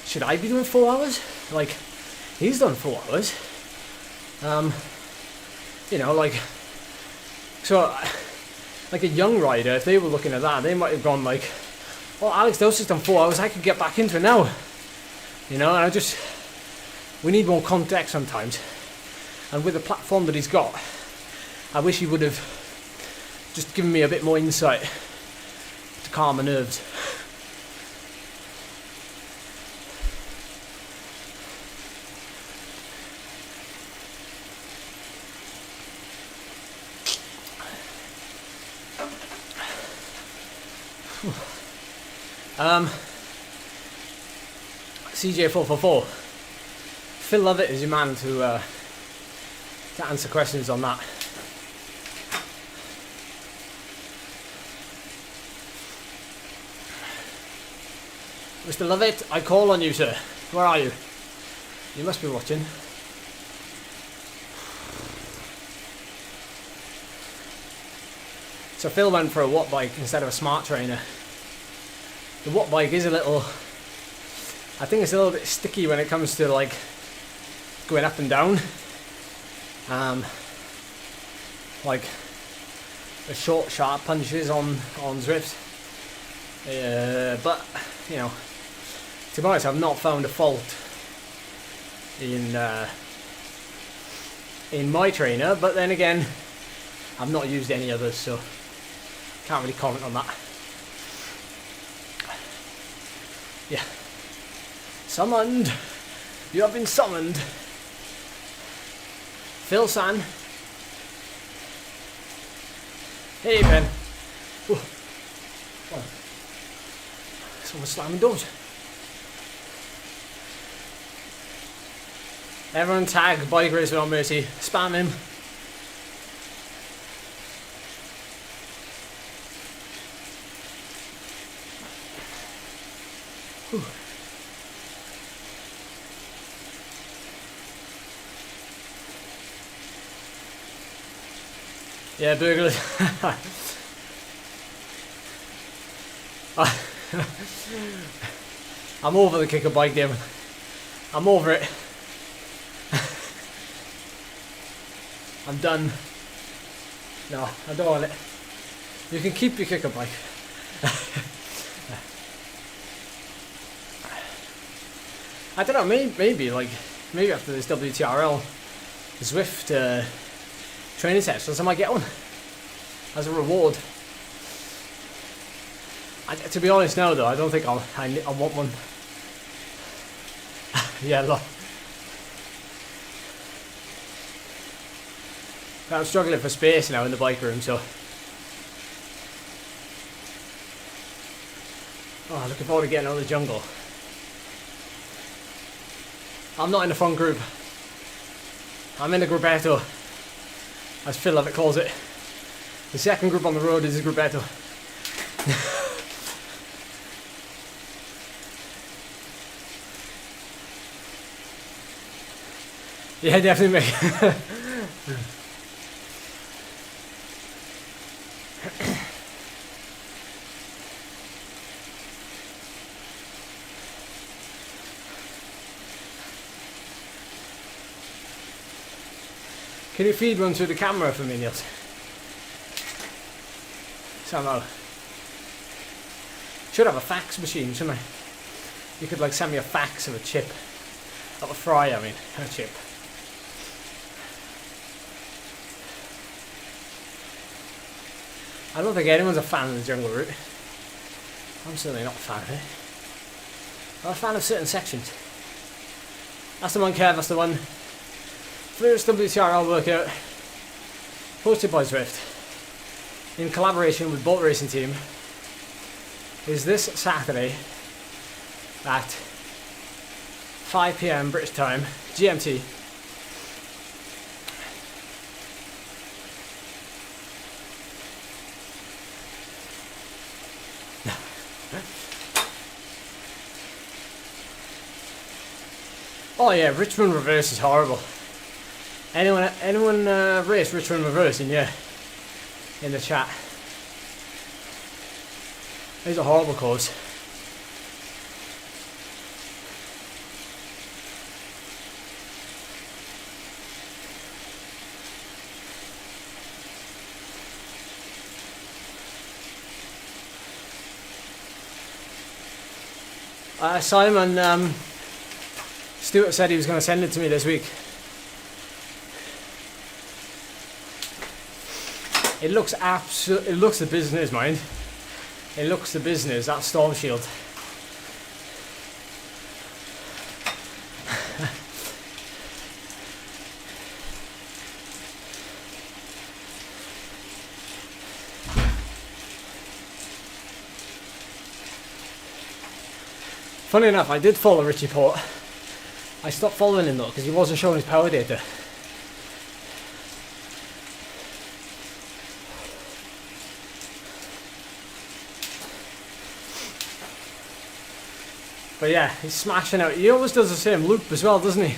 should I be doing 4 hours? Like, he's done 4 hours. You know, like, so, like a young rider, if they were looking at that, they might have gone like, oh, Alex Dosa's done 4 hours, I could get back into it now. You know, and we need more context sometimes. And with the platform that he's got, I wish he would have just given me a bit more insight to calm my nerves. CJ444. Phil Lovett is your man to answer questions on that. Mr. Lovett, I call on you, sir. Where are you? You must be watching. So Phil went for a watt bike instead of a smart trainer. The watt bike is a little, I think it's a little bit sticky when it comes to like going up and down. Like the short sharp punches on Zwift. But you know, to be honest, I've not found a fault in my trainer, but then again, I've not used any others, so can't really comment on that. Yeah. Summoned. You have been summoned. Phil San. Hey Ben. Ooh. Oh. Someone's slamming doors. Everyone tag Bike Race Without Mercy. Spam him. Whew. Yeah, burglars. I'm over the Kickr bike game. I'm over it. I'm done. No, I don't want it. You can keep your Kickr bike. I don't know, maybe after this WTRL Zwift training sessions I might get one as a reward. To be honest now though, I don't think I want one. Yeah, look. I'm struggling for space now in the bike room, so. Oh, looking forward to getting out of the jungle. I'm not in the front group. I'm in the gruppetto, as Phil Levitt calls it. The second group on the road is the gruppetto. Yeah, definitely me. Can you feed one through the camera for me, Niels? Somehow. Should have a fax machine, shouldn't I? You could like send me a fax of a chip. Of a fry, I mean, a chip. I don't think anyone's a fan of the jungle route. I'm certainly not a fan of it. I'm a fan of certain sections. That's the one, Kev, that's the one. First WTRL workout, hosted by Zwift, in collaboration with Bolt Racing Team, is this Saturday at 5 PM British time, GMT. Oh yeah, Richmond reverse is horrible. Anyone race Richmond reverse in the chat? It's a horrible course. Simon Stewart said he was going to send it to me this week. It looks it looks the business, mind. It looks the business, that storm shield. Funny enough, I did follow Richie Port. I stopped following him though because he wasn't showing his power data. But yeah, he's smashing out. He always does the same loop as well, doesn't he?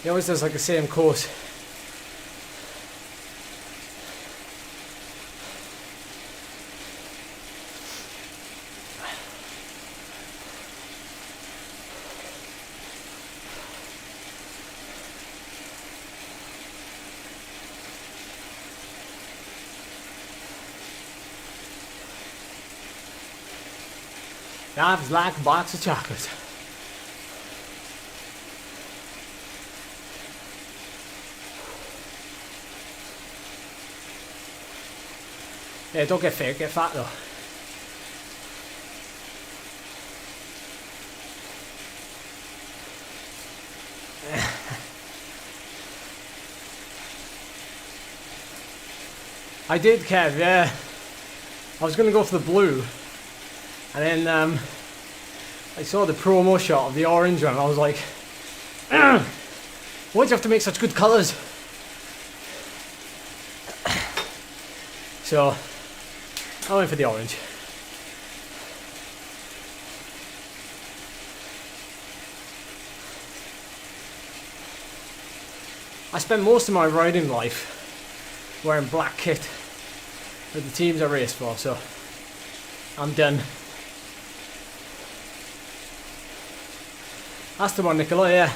He always does like the same course. That's like a box of chocolates. Yeah, don't get fat, get fat though. I did, Kev, yeah. I was going to go for the blue. And then I saw the promo shot of the orange one and I was like, why'd you have to make such good colours? So I went for the orange. I spent most of my riding life wearing black kit with the teams I race for, so I'm done. That's the one, Nicola, yeah.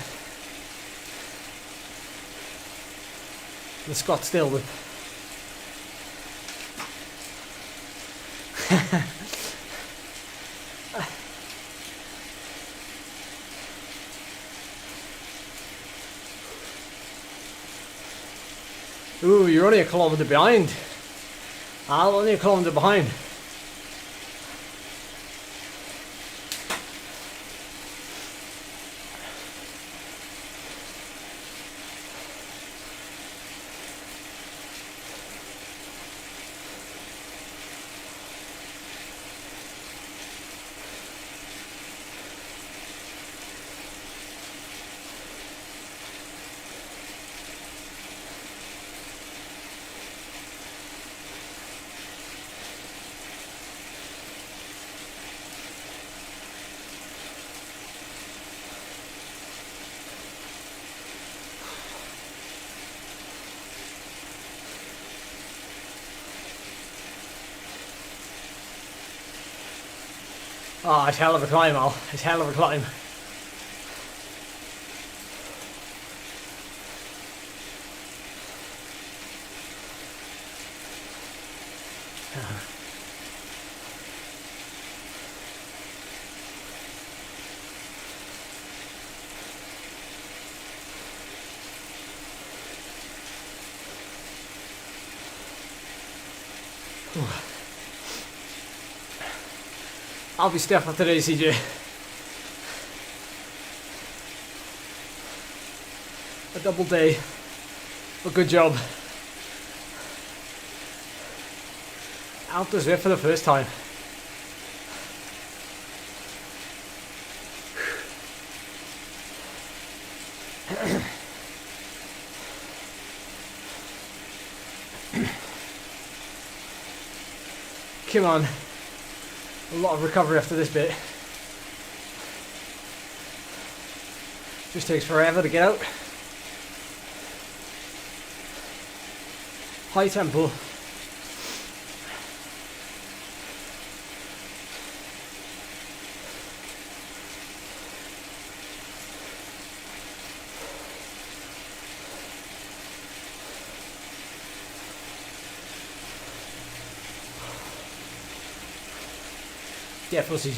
The Scottsdale whip. Ooh, you're only a kilometre behind. I'm only a kilometre behind. Oh, it's hell of a climb, Al. It's hell of a climb. I'll be stiff after today, CJ. A double day. But good job. Out the Zwift for the first time. Come on. A lot of recovery after this bit. Just takes forever to get out. High tempo. Tifosi.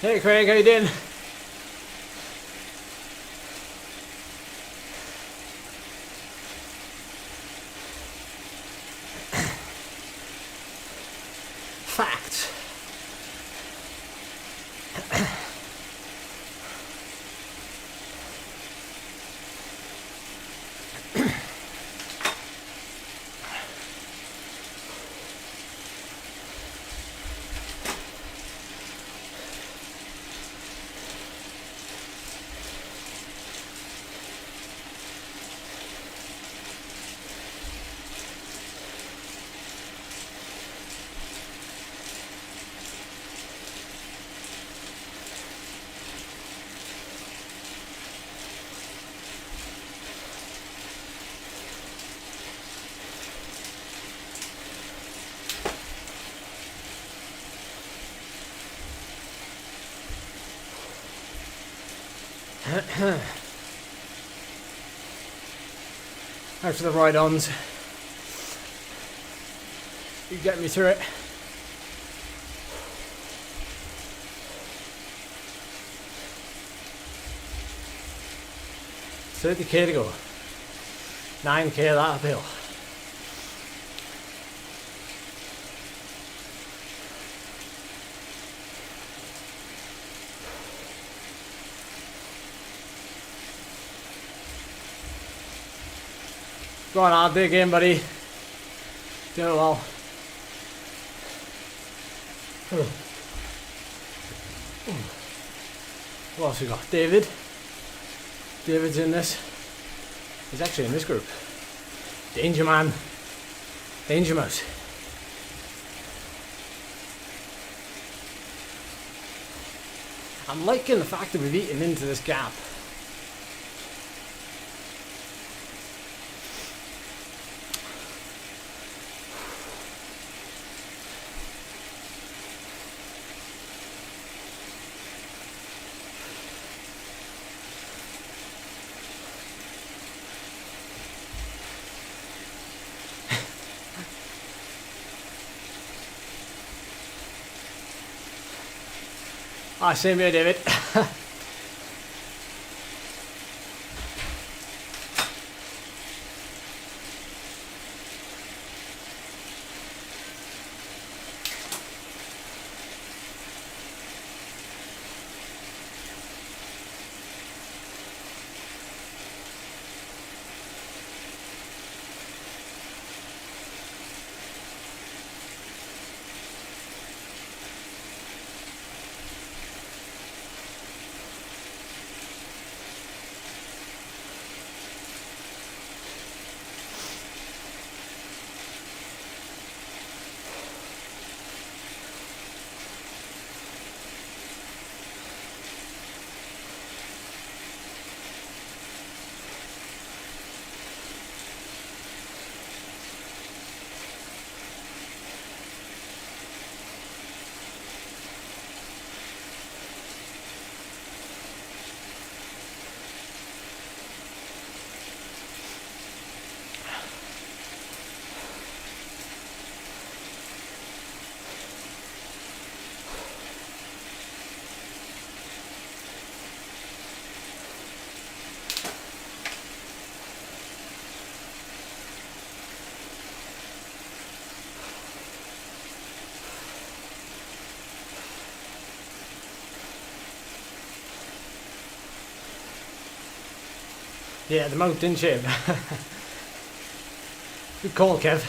Hey Craig, how you doing? Facts. Out for the ride-ons. You get me through it. $30k to go. 9k that uphill. Go on, I'll dig in, buddy. Do it well. What else we got? David. David's in this. He's actually in this group. Danger Man. Danger Mouse. I'm liking the fact that we've eaten into this gap. Ah, same here, David. Yeah, the mouth didn't shave. Good call, Kev.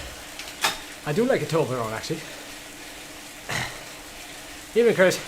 I do like a Toblerone, actually. Evening, Chris.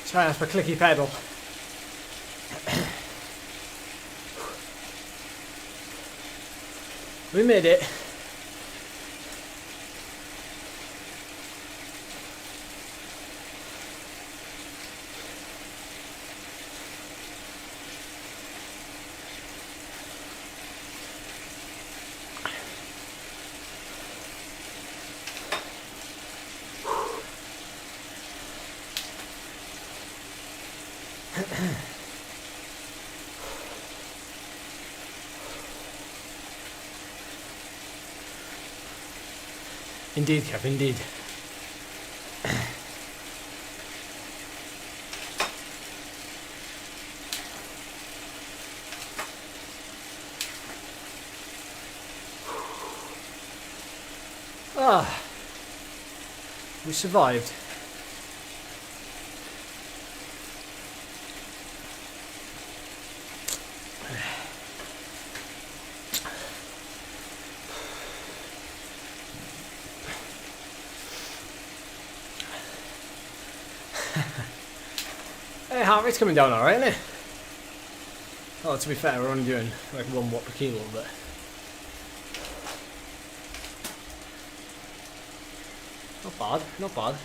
Try out for clicky pedal. We made it. Indeed, Kev, indeed. Ah, we survived. Hey, heart rate's coming down alright, isn't it? Oh, to be fair, we're only doing like 1 watt per kilo, but... Not bad, not bad.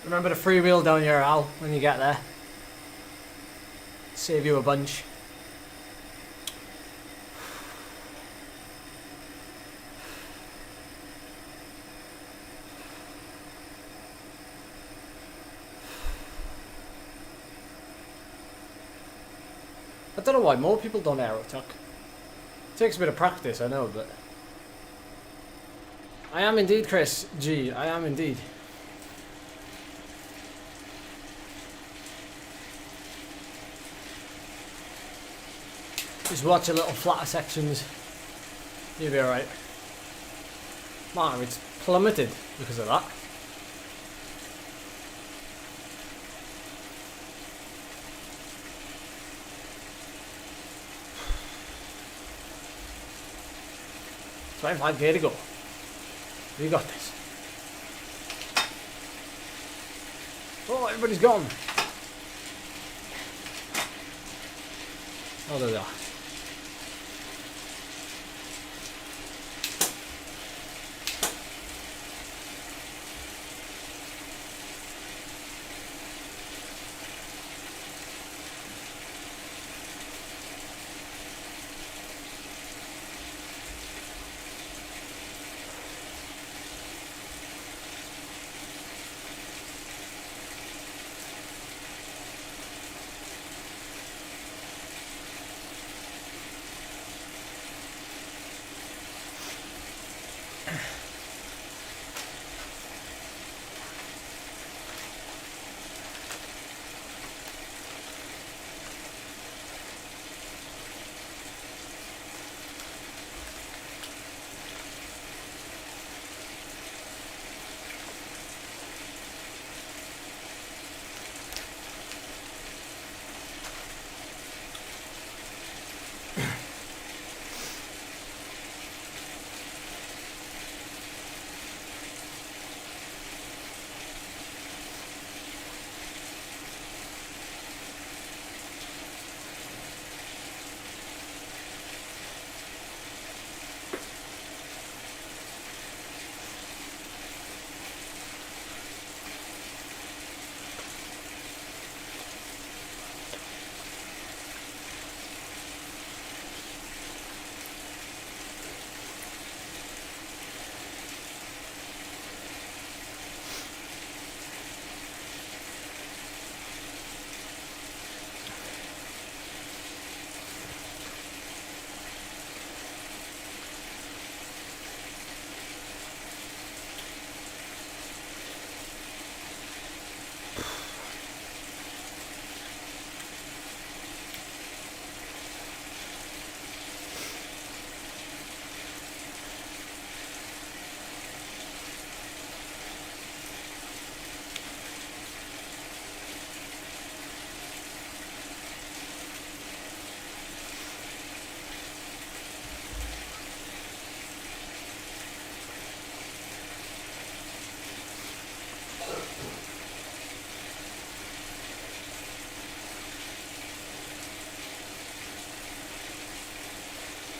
Remember to freewheel down your Al when you get there. Save you a bunch. I don't know why more people don't aero tuck. It takes a bit of practice, I know, but... I am indeed, Chris G. I am indeed. Just watch a little flatter sections. You'll be alright. Man, it's plummeted because of that. $25K to go. You got this. Oh, everybody's gone. Oh, there they are.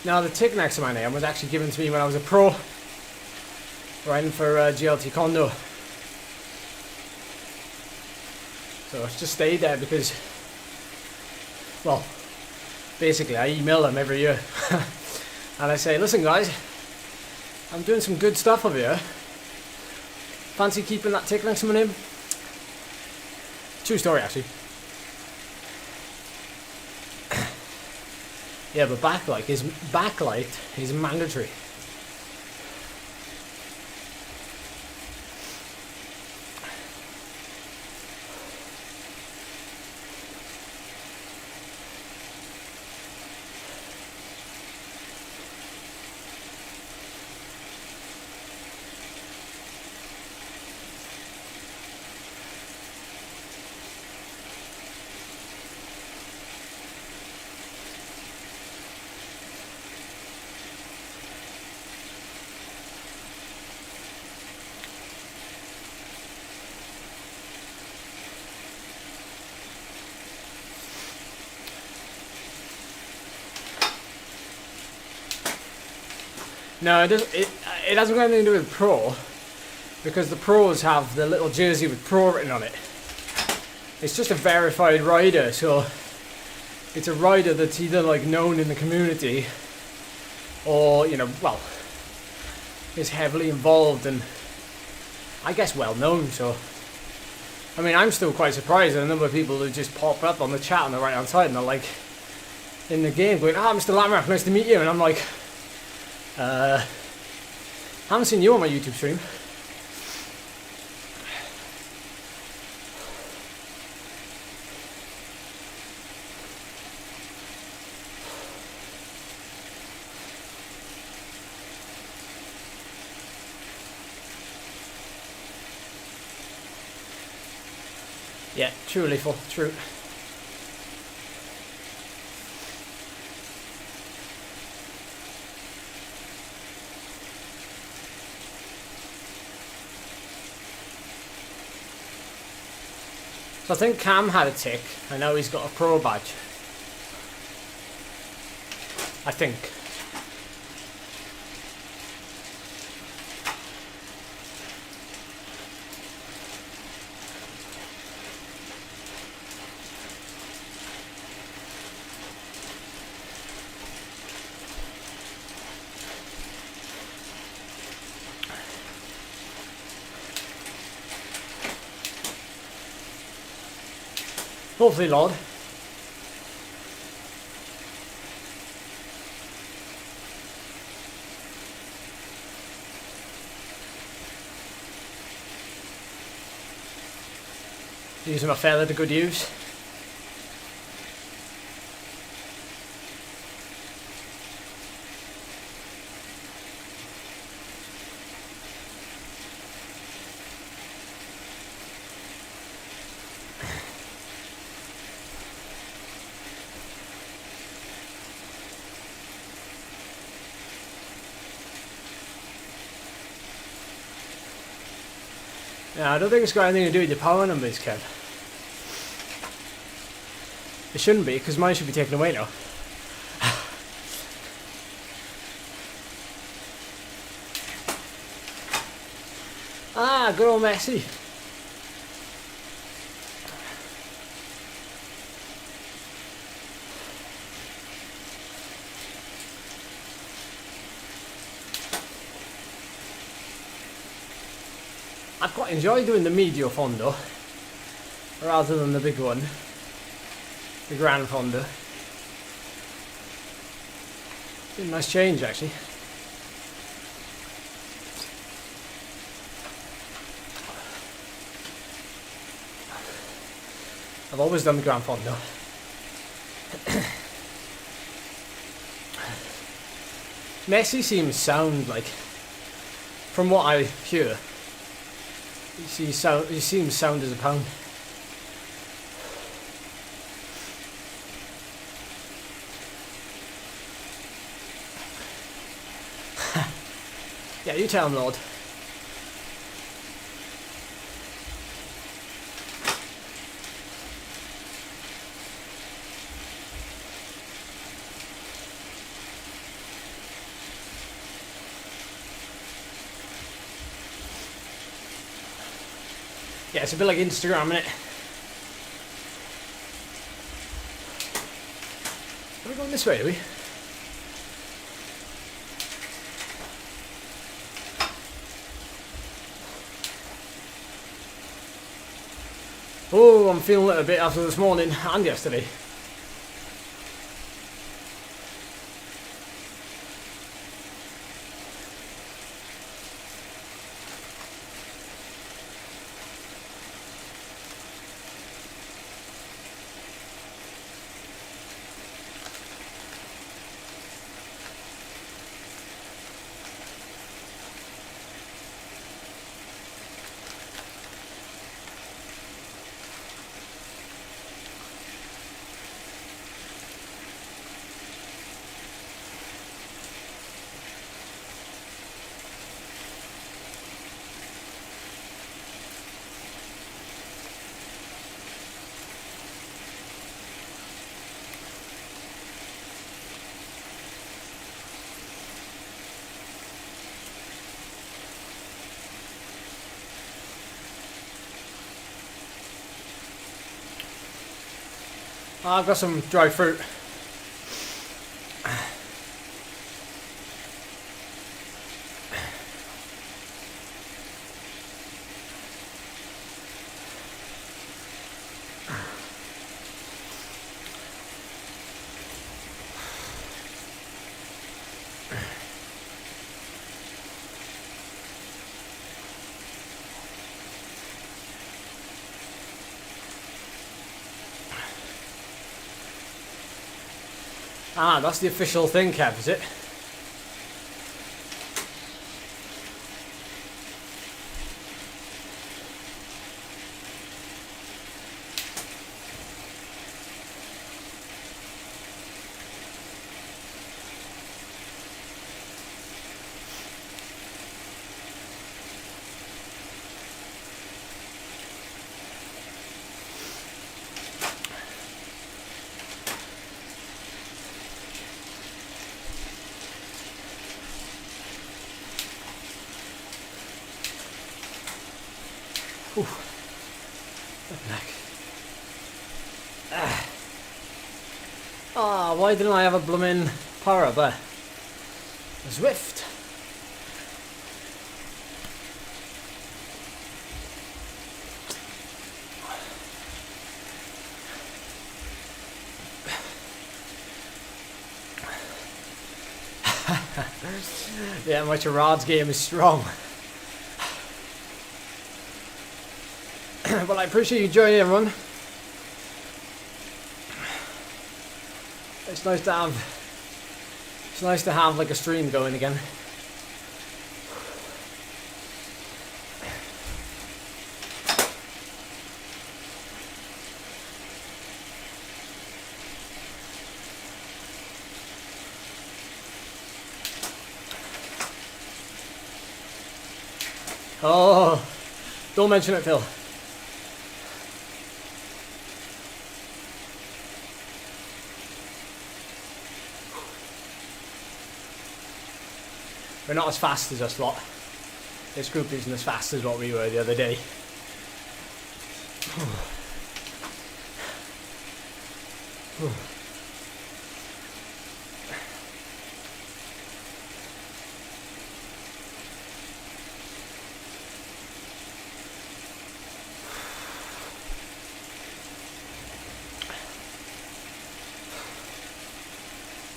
Now the tick next to my name was actually given to me when I was a pro, riding for GLT Condo. So it's just stayed there because, well, basically I email them every year and I say, listen guys, I'm doing some good stuff over here. Fancy keeping that tick next to my name? True story actually. Yeah, but backlight is mandatory. No, it hasn't got anything to do with pro, because the pros have the little jersey with pro written on it. It's just a verified rider, so it's a rider that's either like known in the community or, you know, well, is heavily involved and I guess well known. So I mean, I'm still quite surprised at the number of people who just pop up on the chat on the right hand side and they're like in the game going, ah, Mr. Lamrock, nice to meet you. And I'm like, haven't seen you on my YouTube stream. Yeah, truly full, true. So I think Cam had a tick. I know he's got a pro badge. I think. Hopefully, Lord. Using my feather to good use. Yeah, I don't think it's got anything to do with your power numbers, Kev. It shouldn't be, because mine should be taken away now. Ah, good old Messi. I've quite enjoyed doing the Medio Fondo rather than the big one, the Grand Fondo. Been a nice change actually. I've always done the Grand Fondo. Messi seems sound like, from what I hear, he seems sound as a pound. Yeah, you tell him, Lord. Yeah, it's a bit like Instagram, innit? Are we going this way, are we? Oh, I'm feeling a little bit after this morning and yesterday. I've got some dried fruit. Ah, that's the official thing, Kev, is it? Ah, why didn't I have a blooming power there? A Zwift. Yeah, my charades game is strong. Well, I appreciate you joining, everyone. It's nice to have like a stream going again. Oh, don't mention it, Phil. We're not as fast as us lot. This group isn't as fast as what we were the other day.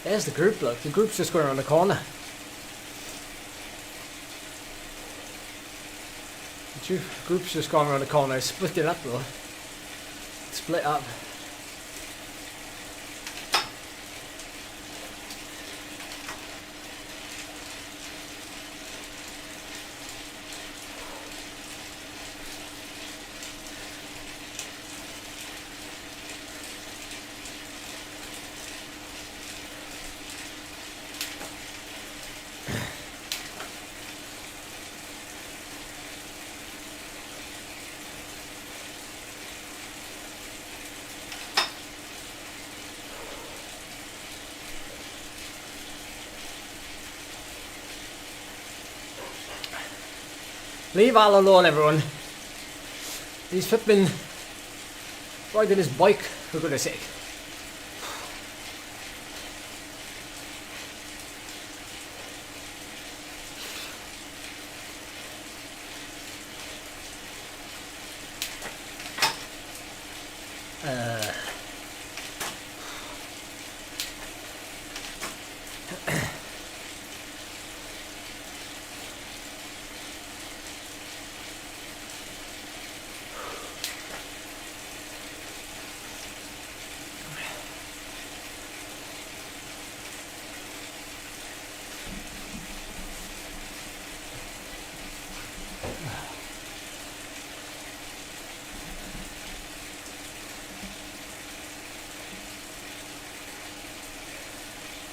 There's the group, look. The group's just going around the corner. The group's just going around the corner. It's split it up though. Split up. Leave Al alone, everyone. He's flipping riding his bike, for goodness sake.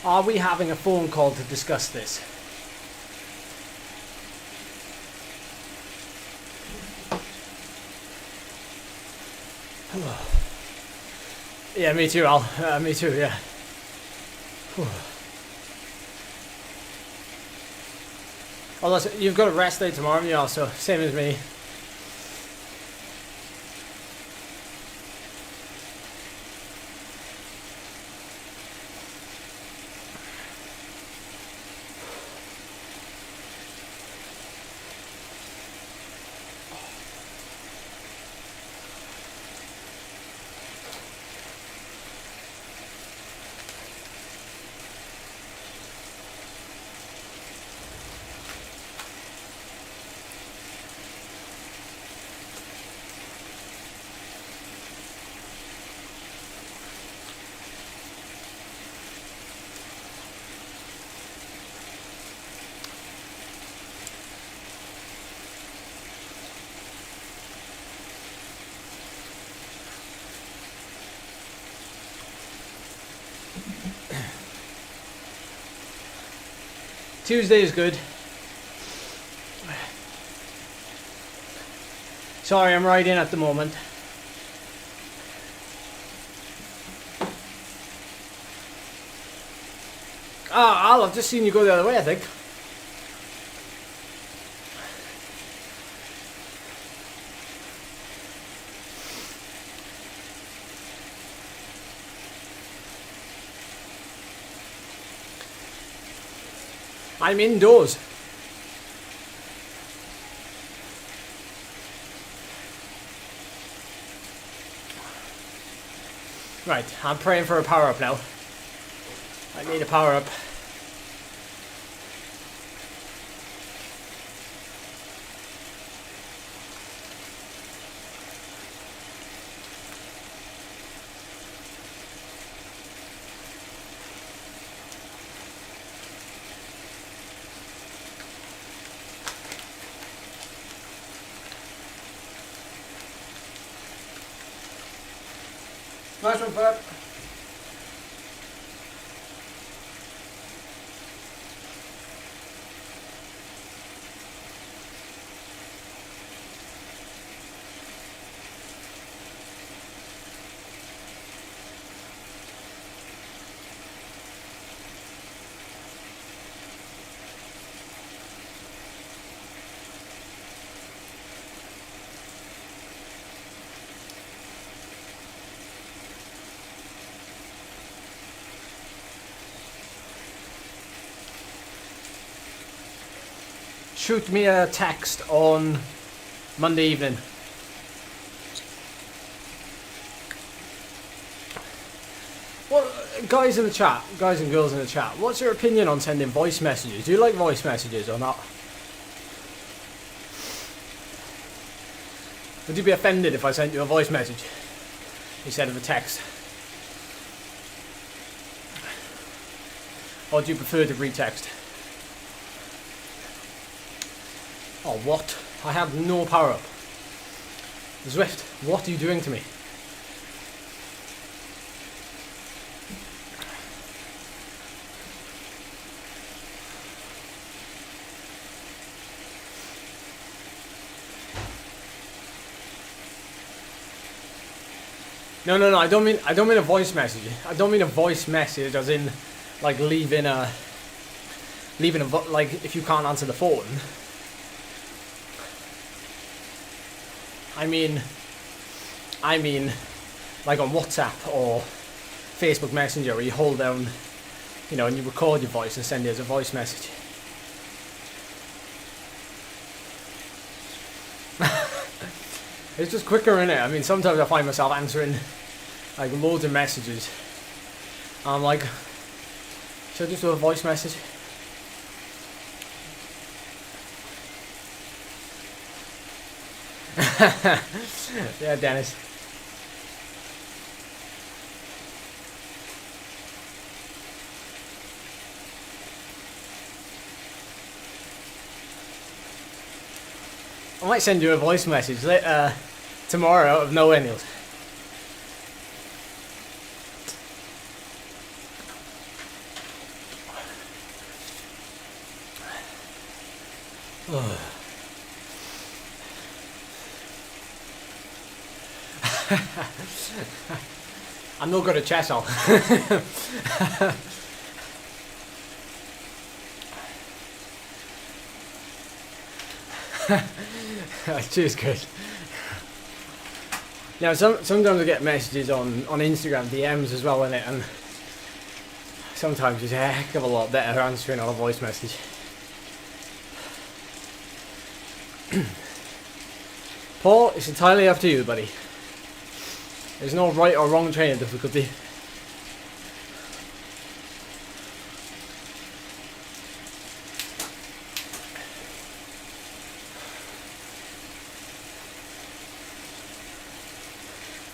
Are we having a phone call to discuss this? Yeah, me too, Al. Me too, yeah. Oh, you've got a rest day tomorrow, yeah, so same as me. Tuesday is good. Sorry, I'm riding at the moment. Ah, Al, I've just seen you go the other way, I think. I'm indoors. Right, I'm praying for a power up now. I need a power up. Nice one, Pep. Shoot me a text on Monday evening. Well, guys in the chat, guys and girls in the chat, what's your opinion on sending voice messages? Do you like voice messages or not? Would you be offended if I sent you a voice message instead of a text? Or do you prefer to retext? Oh, what? I have no power up. Zwift, what are you doing to me? No, I don't mean a voice message. I don't mean a voice message as in like leaving a like if you can't answer the phone. I mean I mean like on WhatsApp or Facebook Messenger, where you hold down, you know, and you record your voice and send it as a voice message. It's just quicker, innit? I mean, sometimes I find myself answering like loads of messages. I'm like, should I just do a voice message? Yeah, Dennis. I might send you a voice message tomorrow out of nowhere, Niels. I'm not good at chess, all. Cheers, Chris. Now, sometimes I get messages on Instagram DMs as well, innit? And sometimes it's a heck of a lot better answering on a voice message. Paul, it's entirely up to you, buddy. There's no right or wrong training difficulty.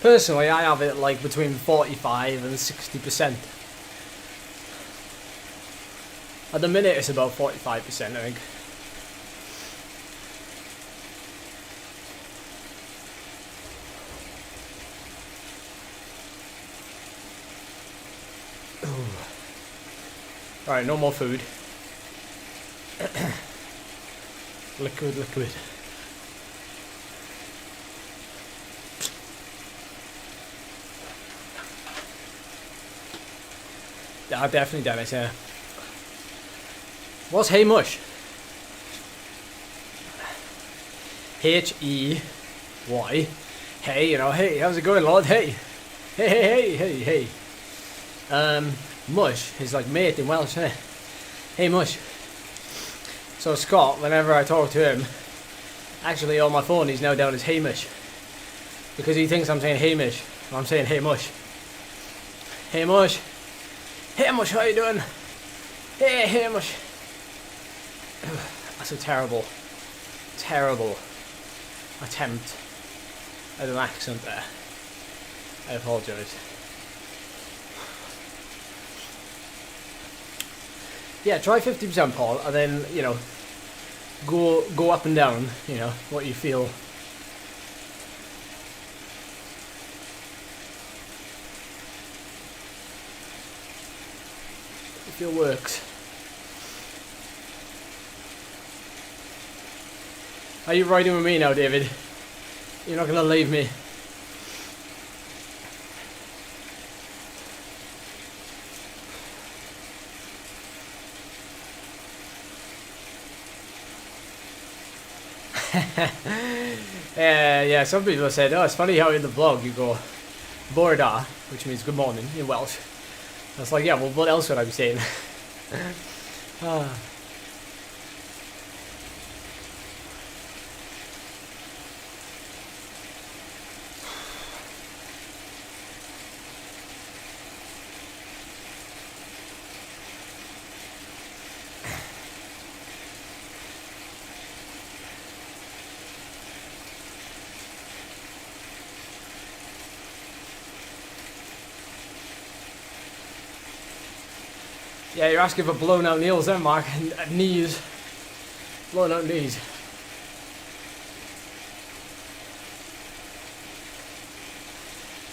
Personally, I have it like between 45 and 60%. At the minute, it's about 45%, I think. Alright, no more food. Liquid. Yeah, definitely, Dennis, yeah. What's Hey Mush? H-E-Y. Hey, you know, hey, how's it going, Lord? Hey. Hey. Mush is like mate in Welsh, isn't it? Hey Mush. So Scott, whenever I talk to him, actually on my phone he's now down as Hamish. Because he thinks I'm saying Hamish, and I'm saying Hey Mush. Hey Mush. Hey Mush, how you doing? Hey Mush. That's a terrible attempt at an accent there. I apologise. Yeah, try 50%, Paul, and then, you know, go up and down, you know, what you feel. If it works. Are you riding with me now, David? You're not going to leave me. Yeah, some people said, oh, it's funny how in the vlog you go Borda, which means good morning in Welsh. I was like, yeah, well, what else would I be saying? Yeah, you're asking for blown out knees then, Mark. Knees. Blown out knees.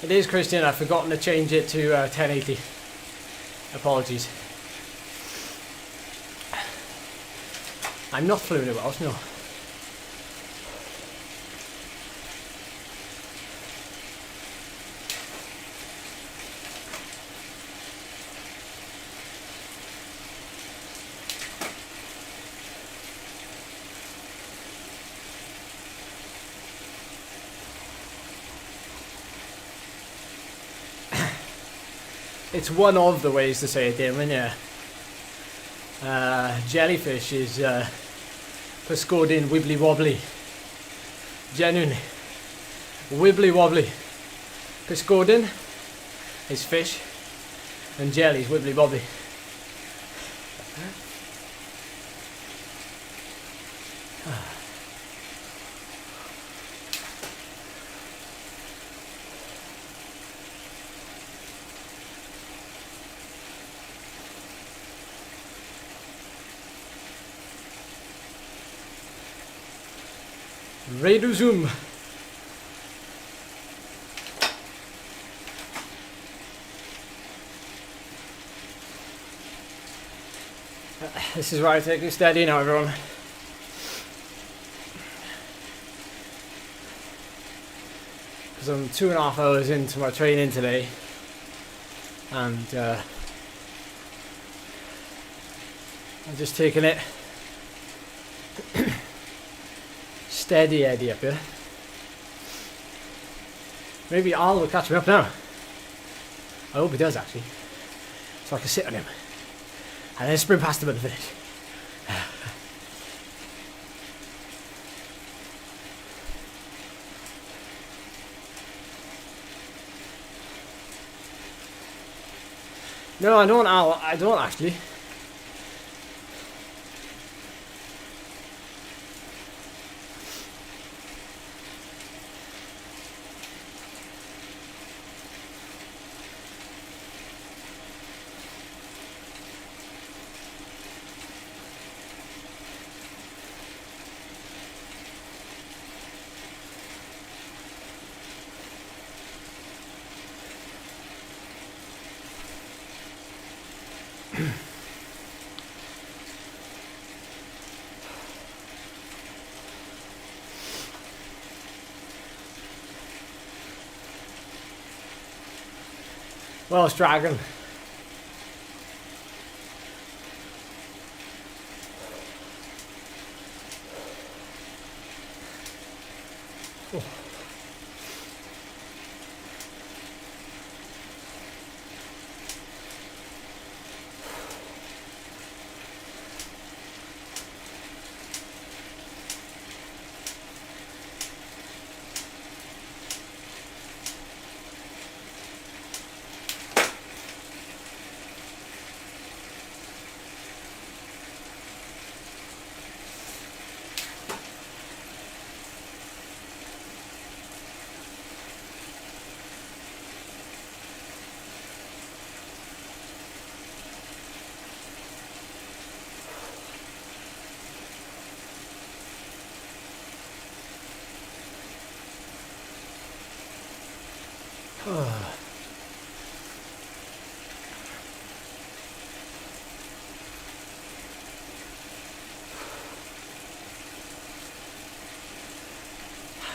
It is, Christian. I've forgotten to change it to 1080. Apologies. I'm not fluent in Welsh, no. It's one of the ways to say it, Damon, yeah. Jellyfish is Pescodin wibbly wobbly. Genuinely. Wibbly wobbly. Pescodin is fish, and jelly is wibbly wobbly. Ready to zoom. This is where I take it steady now, everyone. Because I'm 2.5 hours into my training today, and I'm just taking it steady Eddie up here. Maybe Al will catch me up now. I hope he does, actually, so I can sit on him and then sprint past him at the finish. No, I don't, Al. I don't actually. Well, it's dragon. Oh.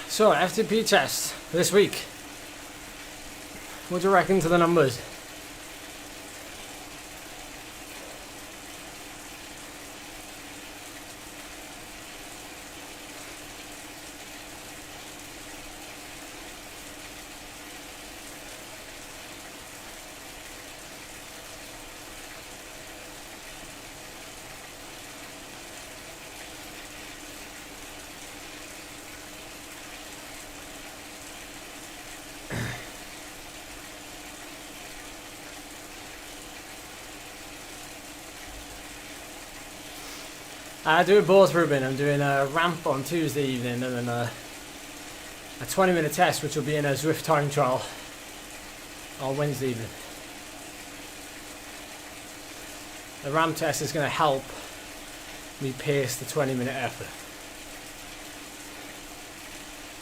So, FTP test this week. What do you reckon to the numbers? I do it both, Ruben. I'm doing a ramp on Tuesday evening and then a 20-minute test, which will be in a Zwift time trial on Wednesday evening. The ramp test is going to help me pace the 20-minute effort.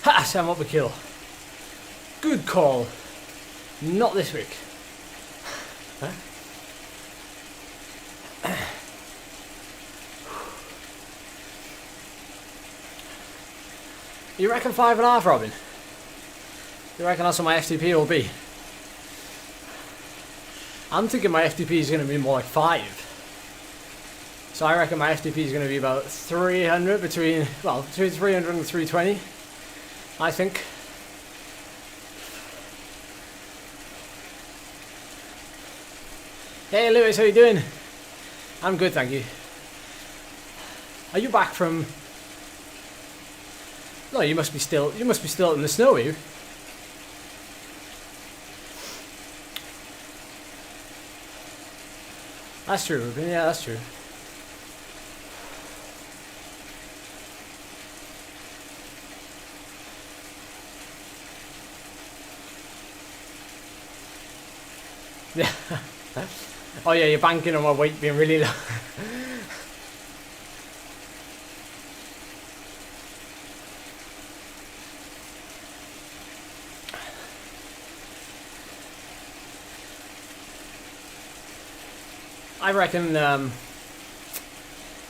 Ha! Sam up a kill. Good call. Not this week. Huh? You reckon 5.5, Robin? You reckon that's what my FTP will be? I'm thinking my FTP is going to be more like 5. So I reckon my FTP is going to be about 300 between 300 and 320. I think. Hey Lewis, how you doing? I'm good, thank you. Are you back from? No, you must be still in the snow, are you? That's true, Ruben. Yeah, that's true. Yeah. Oh yeah, you're banking on my weight being really low. I reckon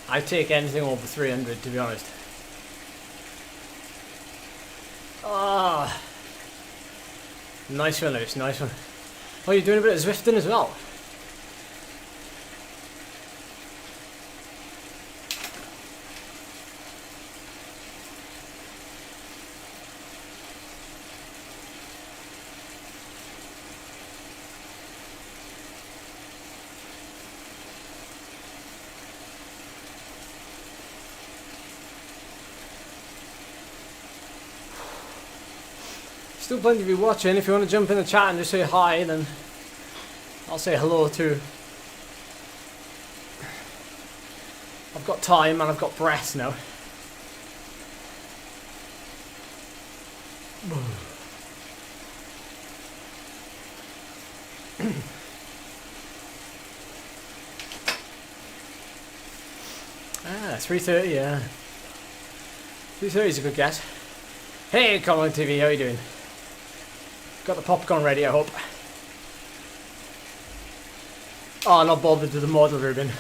I take anything over 300, to be honest. Ah, nice one, Lewis. Nice one. Oh, you're doing a bit of Zwifting as well. Still plenty of you watching. If you want to jump in the chat and just say hi, then I'll say hello too. I've got time and I've got breath now. Ah, 3:30, yeah. 3:30 is a good guess. Hey, Colin TV, how you doing? Got the popcorn ready, I hope. Oh, I'm not bothered with the model, Ruben.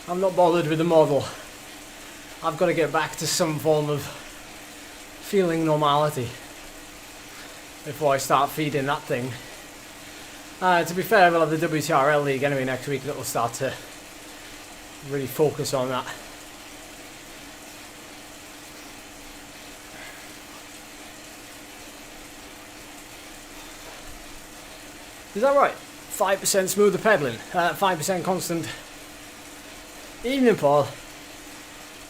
I'm not bothered with the model. I've got to get back to some form of feeling normality before I start feeding that thing. To be fair, we'll have the WTRL League anyway next week that will start to really focus on that. Is that right? 5% smoother pedaling, 5% constant. Evening, Paul.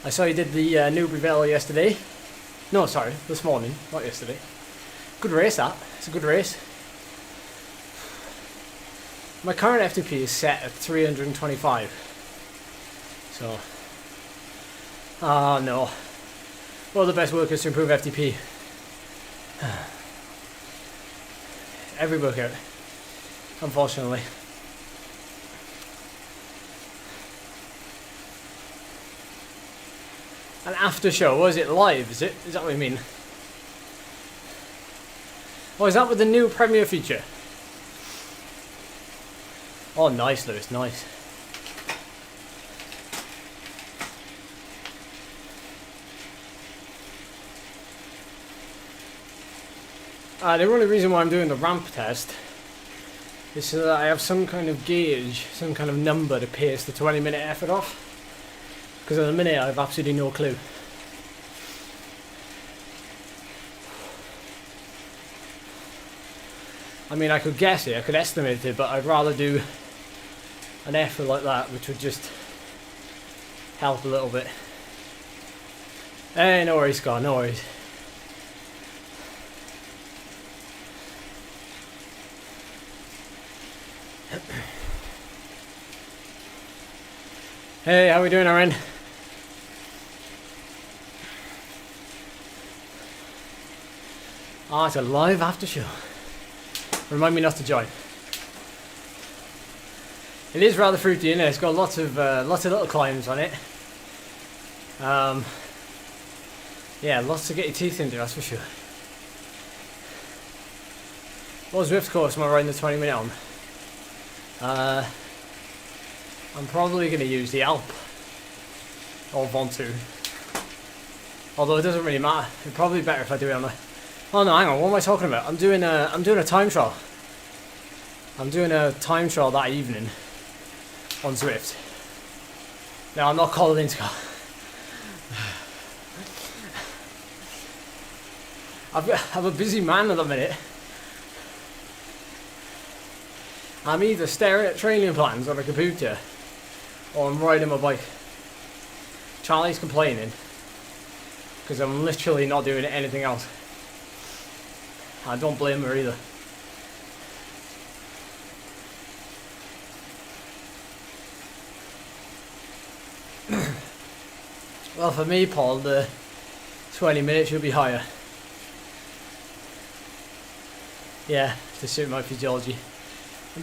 I saw you did the Newbury Velo yesterday. No, sorry, this morning, not yesterday. Good race, that. It's a good race. My current FTP is set at 325. So, no. One of the best workouts to improve FTP. Every workout. Unfortunately. An after show, was it live, is it? Is that what you mean? Oh, is that with the new premiere feature? Oh, nice, Lewis, nice. The only reason why I'm doing the ramp test is so that I have some kind of gauge, some kind of number to pace the 20-minute effort off. Because at the minute I have absolutely no clue. I mean, I could guess it, I could estimate it, but I'd rather do an effort like that, which would just help a little bit. Hey, no worries, Scott, no worries. Hey, how we doing, Aaron? Ah, it's a live after show. Remind me not to join. It is rather fruity, isn't it? It's got lots of little climbs on it. Yeah, lots to get your teeth into, that's for sure. What Zwift course am I riding the 20-minute on? I'm probably going to use the Alp or Ventoux. Although it doesn't really matter. It'd probably be better if I do it on a... Oh no, hang on, what am I talking about? I'm doing a time trial. I'm doing a time trial that evening on Zwift. No, I'm not calling in, Scott. I'm a busy man at the minute. I'm either staring at training plans on a computer or I'm riding my bike. Charlie's complaining because I'm literally not doing anything else. I don't blame her either. Well, for me, Paul, the 20 minutes should be higher. Yeah, to suit my physiology.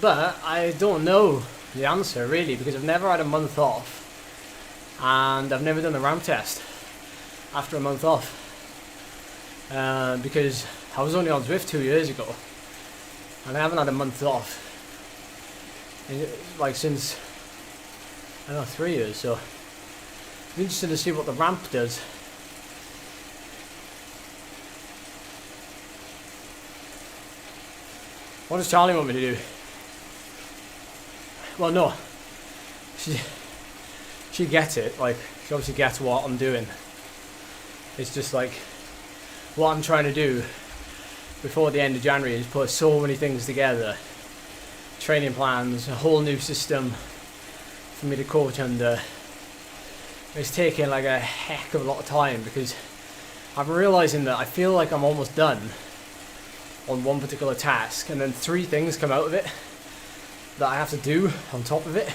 But I don't know the answer really, because I've never had a month off. And I've never done a ramp test after a month off. Because I was only on Zwift 2 years ago. And I haven't had a month off. Like since, I don't know, 3 years, so. I'm interested to see what the ramp does. What does Charlie want me to do? Well, no. She gets it. Like, she obviously gets what I'm doing. It's just like, what I'm trying to do before the end of January is put so many things together. Training plans, a whole new system for me to coach under. It's taking like a heck of a lot of time because I'm realizing that I feel like I'm almost done on one particular task, and then 3 things come out of it that I have to do on top of it.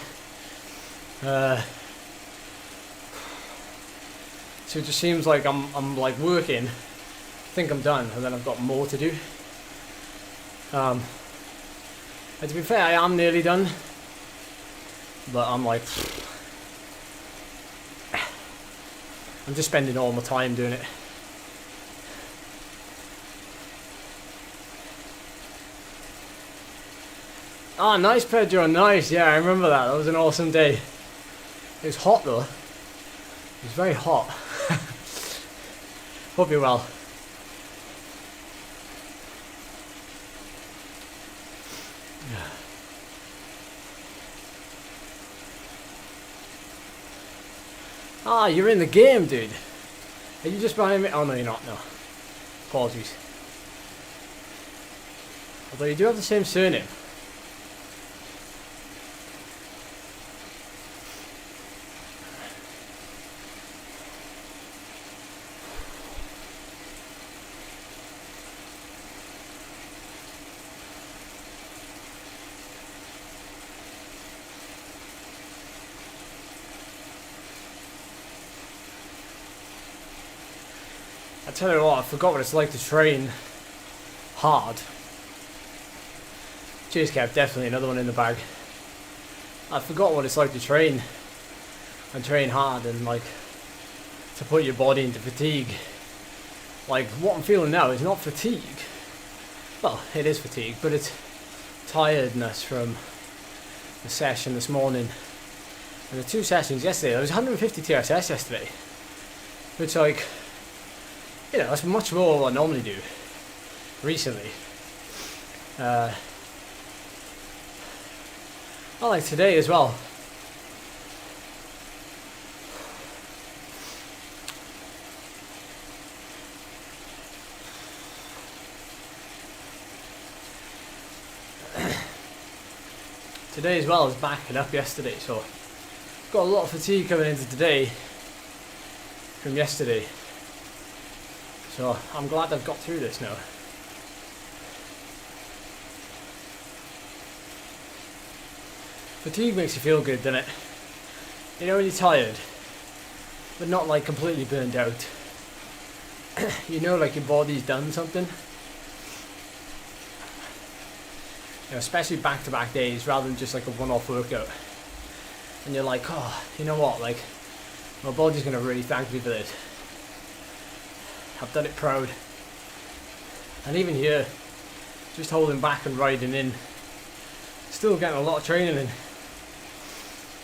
So it just seems like I'm like working, think I'm done, and then I've got more to do. And to be fair, I am nearly done, but I'm like, I'm just spending all my time doing it. Ah, nice Pedro, nice. Yeah, I remember that. That was an awesome day. It was hot though. It was very hot. Hope you're well. Ah, you're in the game, dude. Are you just behind me? Oh, no, you're not. No. Apologies. Although you do have the same surname. I tell you what, I forgot what it's like to train hard. Cheers, Kev, definitely another one in the bag. I forgot what it's like to train and train hard and like to put your body into fatigue. Like what I'm feeling now is not fatigue. Well, it is fatigue, but it's tiredness from the session this morning and the 2 sessions yesterday. There was 150 TSS yesterday, which like, you know, that's much more than what I normally do recently. I like today as well. Today as well is backing up yesterday, so got a lot of fatigue coming into today from yesterday. So I'm glad I've got through this now. Fatigue makes you feel good, doesn't it? You know when you're tired, but not like completely burned out. You know, like your body's done something. You know, especially back-to-back days rather than just like a one-off workout. And you're like, oh, you know what, like, my body's gonna really thank me for this. I've done it proud. And even here, just holding back and riding in, still getting a lot of training in,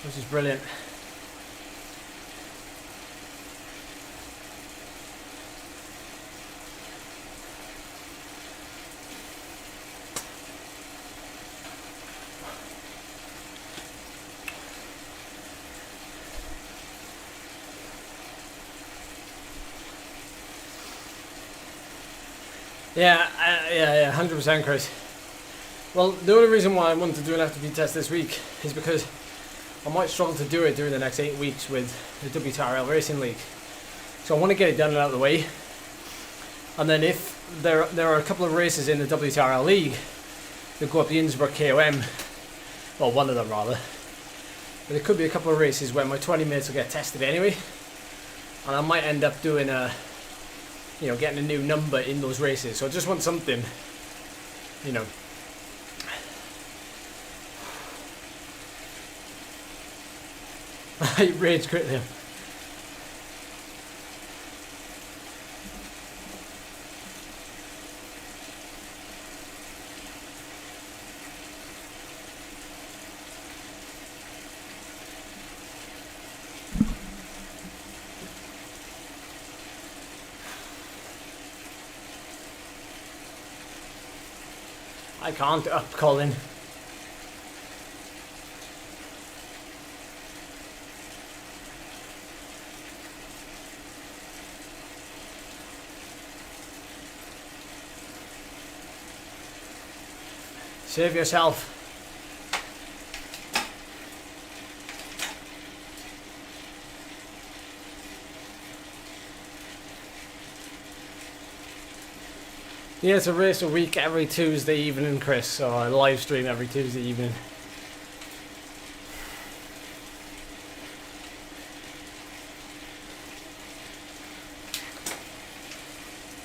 which is brilliant. Yeah, 100%, Chris. Well, the only reason why I wanted to do an FTP test this week is because I might struggle to do it during the next 8 weeks with the WTRL Racing League. So I want to get it done and out of the way. And then if there are a couple of races in the WTRL League that go up the Innsbruck KOM, well, one of them rather, but there could be a couple of races where my 20 minutes will get tested anyway, and I might end up doing getting a new number in those races. So I just want something, I rage quit him. I can't up, Colin. Save yourself. Yeah, it's a race a week every Tuesday evening, Chris, so I live stream every Tuesday evening.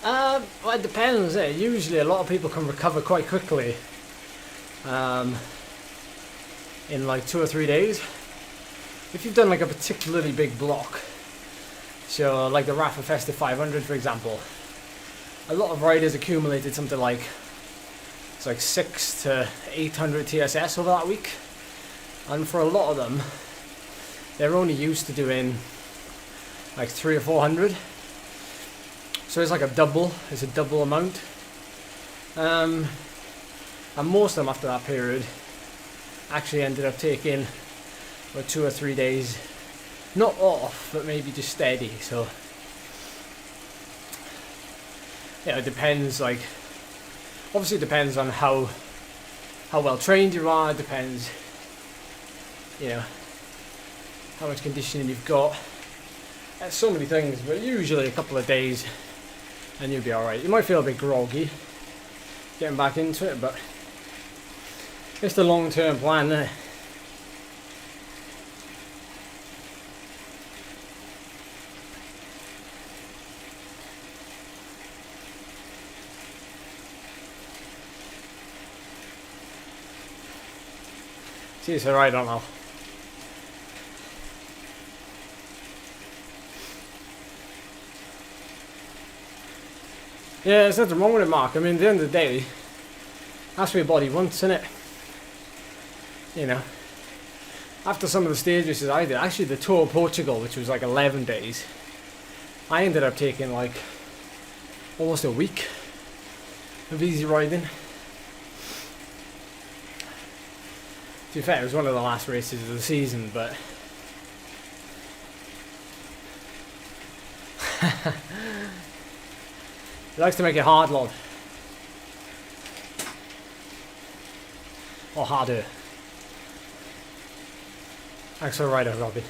Well, it depends. Usually a lot of people can recover quite quickly in like 2 or 3 days. If you've done like a particularly big block, so like the Rafa Festive 500 for example, a lot of riders accumulated something like 6 to 800 TSS over that week, and for a lot of them they're only used to doing like 300 or 400, so it's like a double amount, and most of them after that period actually ended up taking about 2 or 3 days not off, but maybe just steady. So yeah, it depends. Like, obviously it depends on how well trained you are. It depends, how much conditioning you've got. There's so many things, but usually a couple of days and you'll be alright. You might feel a bit groggy getting back into it, but it's the long-term plan there. See, so I don't know. Yeah, there's nothing wrong with it, Mark. I mean, at the end of the day, that's what your body wants, isn't it? After some of the stage races I did, actually the Tour of Portugal, which was like 11 days, I ended up taking like almost a week of easy riding. To be fair, it was one of the last races of the season, but he likes to make it hard, lad. Or harder. Thanks for the rider, Robbie.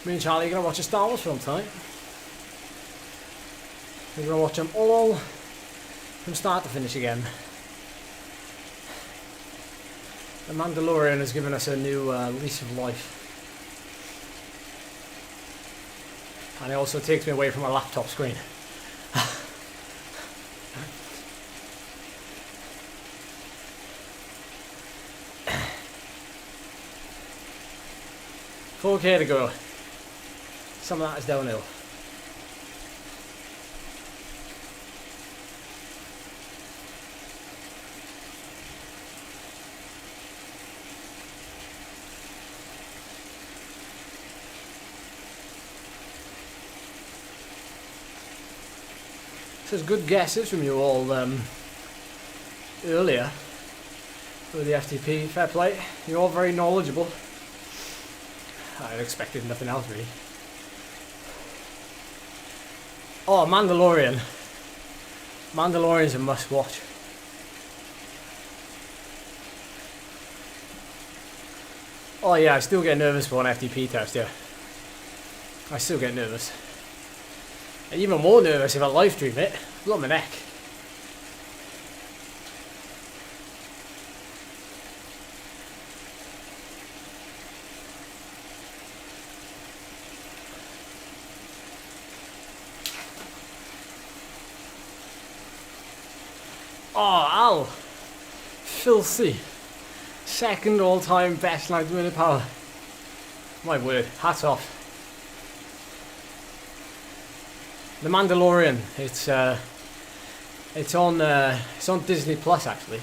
Me and Charlie are going to watch a Star Wars film tonight. We're going to watch them all from start to finish again. The Mandalorian has given us a new lease of life. And it also takes me away from my laptop screen. $4K to go. Some of that is downhill. Such good guesses from you all earlier with the FTP. Fair play. You're all very knowledgeable. I expected nothing else really. Oh, Mandalorian. Mandalorian's a must watch. Oh yeah, I still get nervous for an FTP test, yeah. I still get nervous. And even more nervous if I live stream it. Look at my neck. Oh, Al! Filthy. Second all-time best 90-minute power. My word, hats off. The Mandalorian. It's on Disney Plus actually.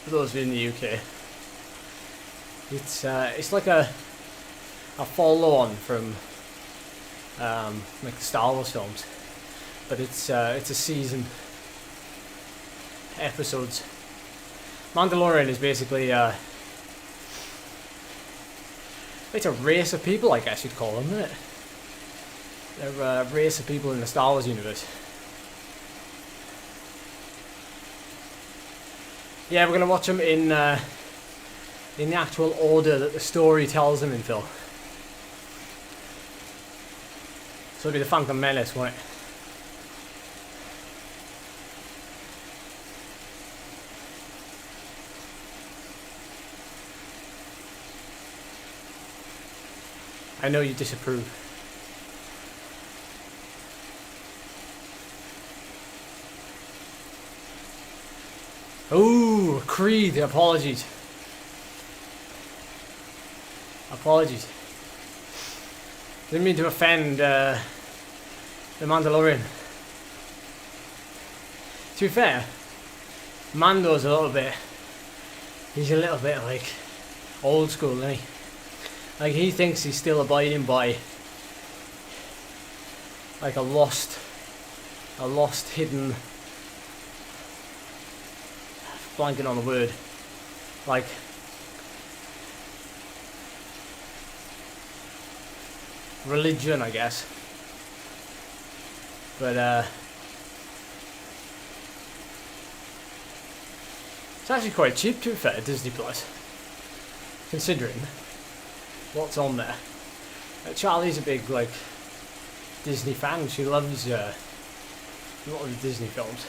For those of you in the UK. It's like a follow-on from like the Star Wars films, but it's a season. Episodes. Mandalorian is basically it's a race of people, I guess you'd call them, isn't it? They're a race of people in the Star Wars universe. Yeah, we're gonna watch them in the actual order that the story tells them in film. So it'll be the Phantom Menace, won't it? I know you disapprove. Ooh, Creed, apologies. Apologies. Didn't mean to offend the Mandalorian. To be fair, Mando's he's a little bit like old school, isn't he? Like he thinks he's still abiding by like a lost hidden, blanking on the word, like religion, I guess. But it's actually quite cheap, to be fair, Disney Plus, considering what's on there. Charlie's a big like Disney fan. She loves a lot of the Disney films.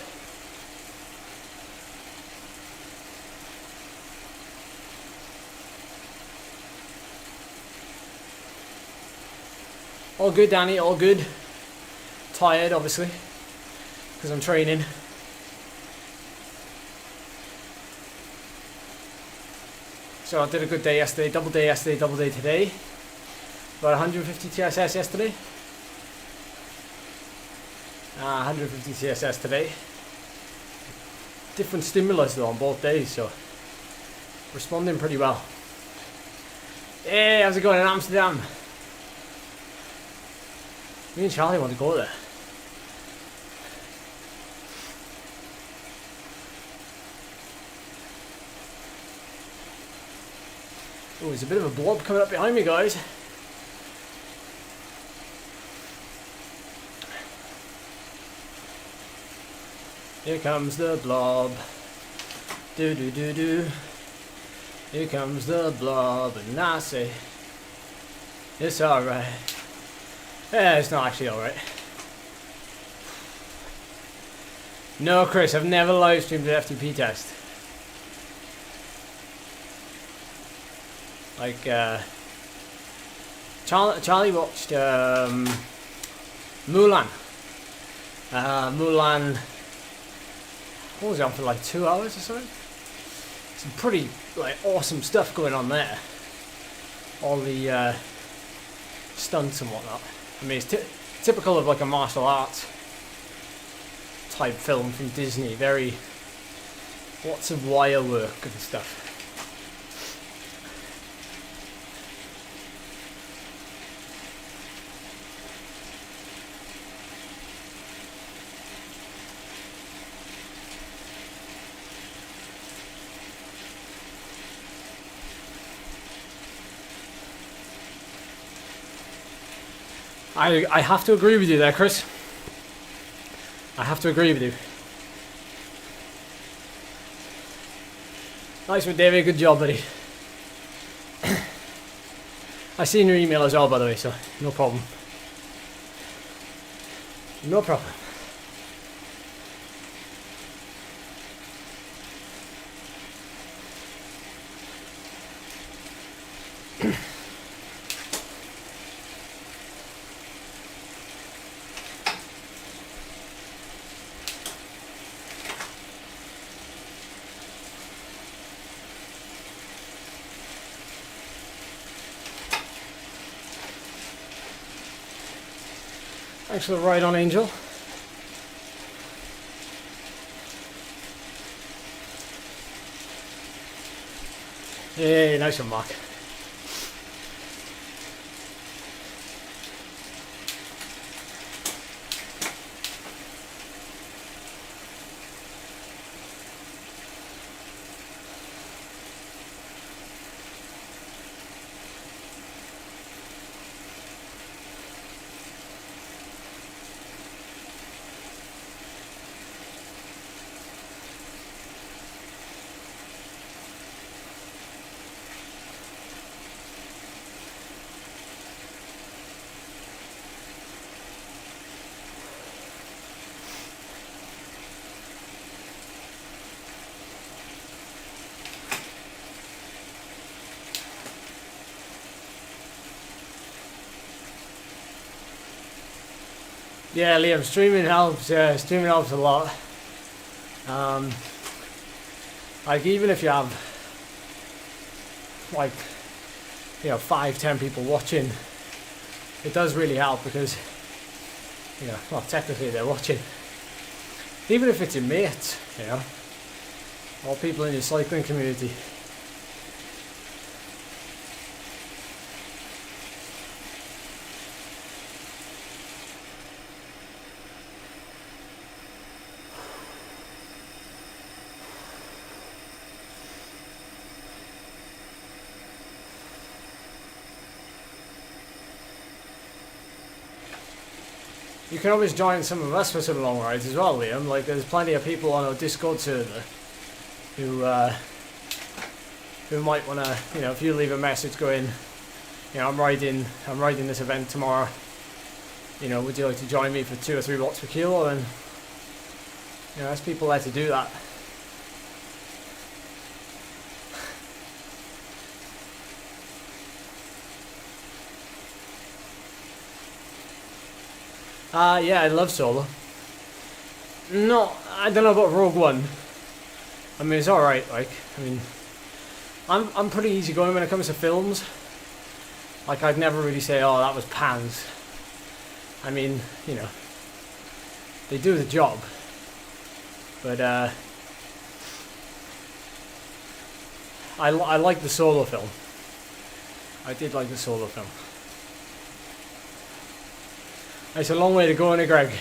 All good, Danny, all good. Tired, obviously, because I'm training. So I did a good day yesterday, double day today. About 150 TSS yesterday. 150 TSS today. Different stimulus though on both days, so responding pretty well. Hey, how's it going in Amsterdam? Me and Charlie want to go there. Oh, there's a bit of a blob coming up behind me, guys. Here comes the blob. Do do do do. Here comes the blob, and I say it's alright. Yeah, it's not actually alright. No, Chris, I've never live streamed an FTP test. Like, Charlie watched Mulan. Mulan, what was it on for, like 2 hours or something? Some pretty like awesome stuff going on there. All the stunts and whatnot. I mean, it's typical of like a martial arts type film from Disney. Very lots of wire work and stuff. I have to agree with you there, Chris. I have to agree with you. Nice one, David. Good job, buddy. I seen your email as well, by the way, so no problem. No problem. Thanks for the ride on, Angel. Hey, nice one, Mark. Yeah, Liam, streaming helps. Yeah, streaming helps a lot. Like even if you have like 5-10 people watching, it does really help because well, technically they're watching. Even if it's your mates, or people in your cycling community. You can always join some of us for some long rides as well, Liam. Like, there's plenty of people on our Discord server who might want to, if you leave a message going, I'm riding this event tomorrow. Would you like to join me for 2 or 3 watts per kilo? And there's people there to do that. Yeah, I love solo. No, I don't know about Rogue One. I mean, it's alright, like, I'm pretty easygoing when it comes to films. Like, I'd never really say, oh, that was pants. I mean, they do the job. But, I like the solo film. I did like the solo film. It's a long way to go, innit, Greg?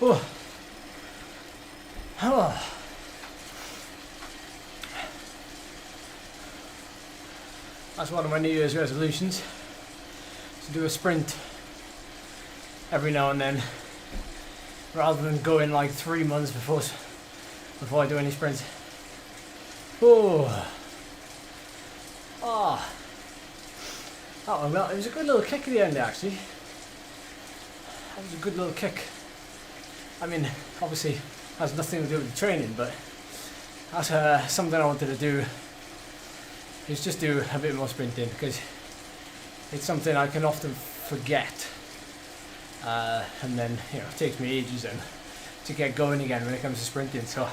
Oh. Oh. That's one of my New Year's resolutions, to do a sprint every now and then, rather than going like 3 months before I do any sprints. Oh. Ah. Oh, well, it was a good little kick at the end, actually. That was a good little kick. I mean, obviously, has nothing to do with the training, but that's something I wanted to do. Is just do a bit more sprinting, because it's something I can often forget, and then it takes me ages then to get going again when it comes to sprinting. So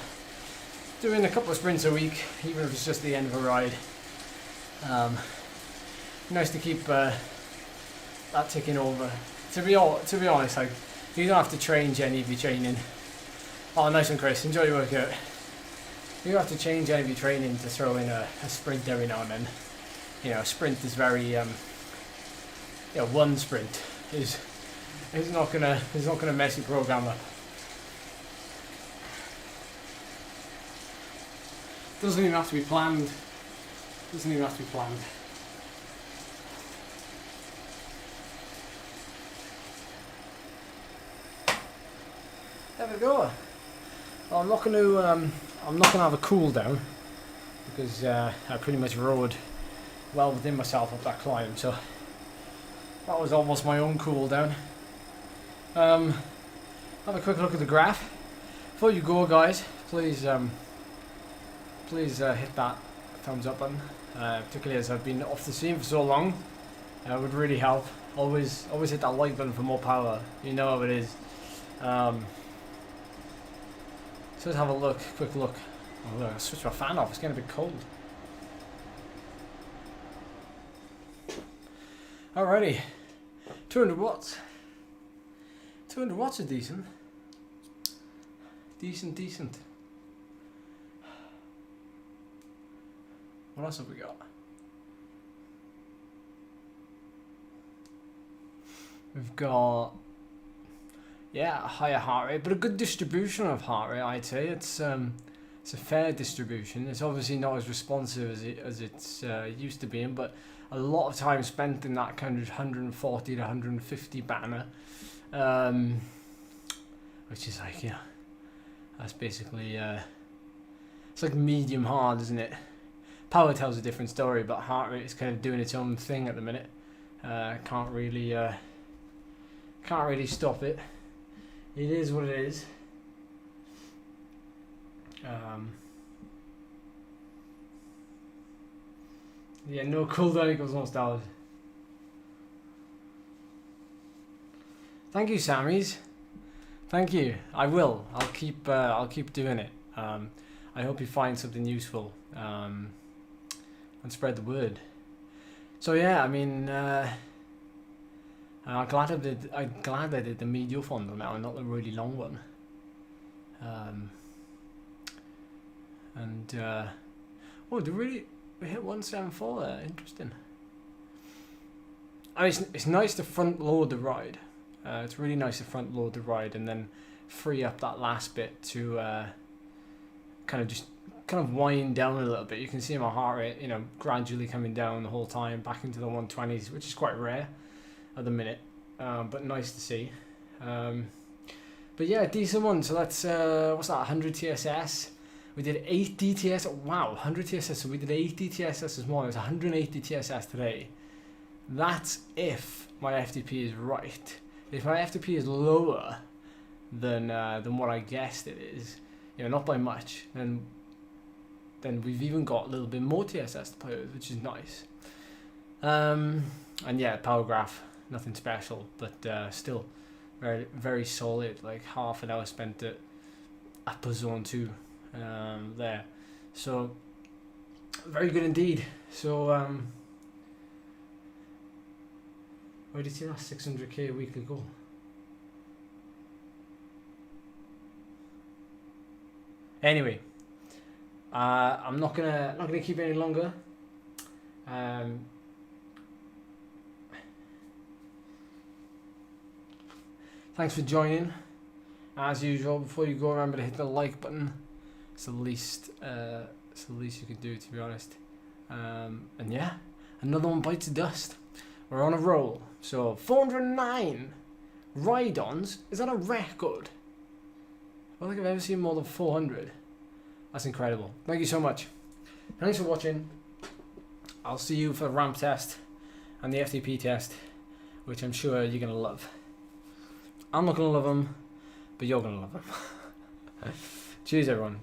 doing a couple of sprints a week, even if it's just the end of a ride, nice to keep that ticking over. To be honest, like, you don't have to change any of your training. Oh, nice one, Chris. Enjoy your workout. You don't have to change any of your training to throw in a sprint every now and then. A sprint is very one sprint is not gonna mess your program up. Doesn't even have to be planned. There we go. Well, I'm not gonna have a cool down, because I pretty much rode well within myself up that climb. So that was almost my own cool down. Have a quick look at the graph. Before you go, guys, please hit that thumbs up button. Particularly as I've been off the scene for so long, it would really help. Always hit that like button for more power. You know how it is. So let's have a quick look. Oh, look, I switched my fan off. It's getting a bit cold. Alrighty, 200 watts. 200 watts is decent. Decent. What else have we got? We've got, a higher heart rate, but a good distribution of heart rate, I'd say. It's a fair distribution. It's obviously not as responsive as it's used to being, but a lot of time spent in that kind of 140 to 150 banner, which is like, that's basically, it's like medium hard, isn't it? Power tells a different story, but heart rate is kind of doing its own thing at the minute. Can't really stop it. It is what it is. No cooldown equals no stars. Thank you, Sammys. Thank you. I will. I'll keep doing it. I hope you find something useful, and spread the word. So yeah, I mean, I'm glad I did the Medio Fondo now, and not the really long one. We hit 174 there. Interesting. I mean, it's nice to front load the ride. It's really nice to front load the ride and then free up that last bit to kind of wind down a little bit. You can see my heart rate, gradually coming down the whole time, back into the 120s, which is quite rare at the minute, but nice to see. But yeah, decent one. So that's what's that? 100 TSS. We did 80 TSS. Wow, 100 TSS. So we did 80 TSS this morning. It was 180 TSS today. That's if my FTP is right. If my FTP is lower than what I guessed it is, not by much, then we've even got a little bit more TSS to play with, which is nice. And yeah, power graph, nothing special, but still very, very solid. Like half an hour spent at upper zone 2 there, so very good indeed. So where did you see that 600k a weekly goal? Anyway, I'm not gonna keep it any longer. Thanks for joining. As usual, before you go, remember to hit the like button. It's the least you can do, to be honest. And yeah, another one bites the dust. We're on a roll. So 409 ride-ons. Is that a record? I don't think I've ever seen more than 400. That's incredible. Thank you so much. Thanks for watching. I'll see you for the ramp test and the FTP test, which I'm sure you're going to love. I'm not going to love them, but you're going to love them. Cheers, everyone.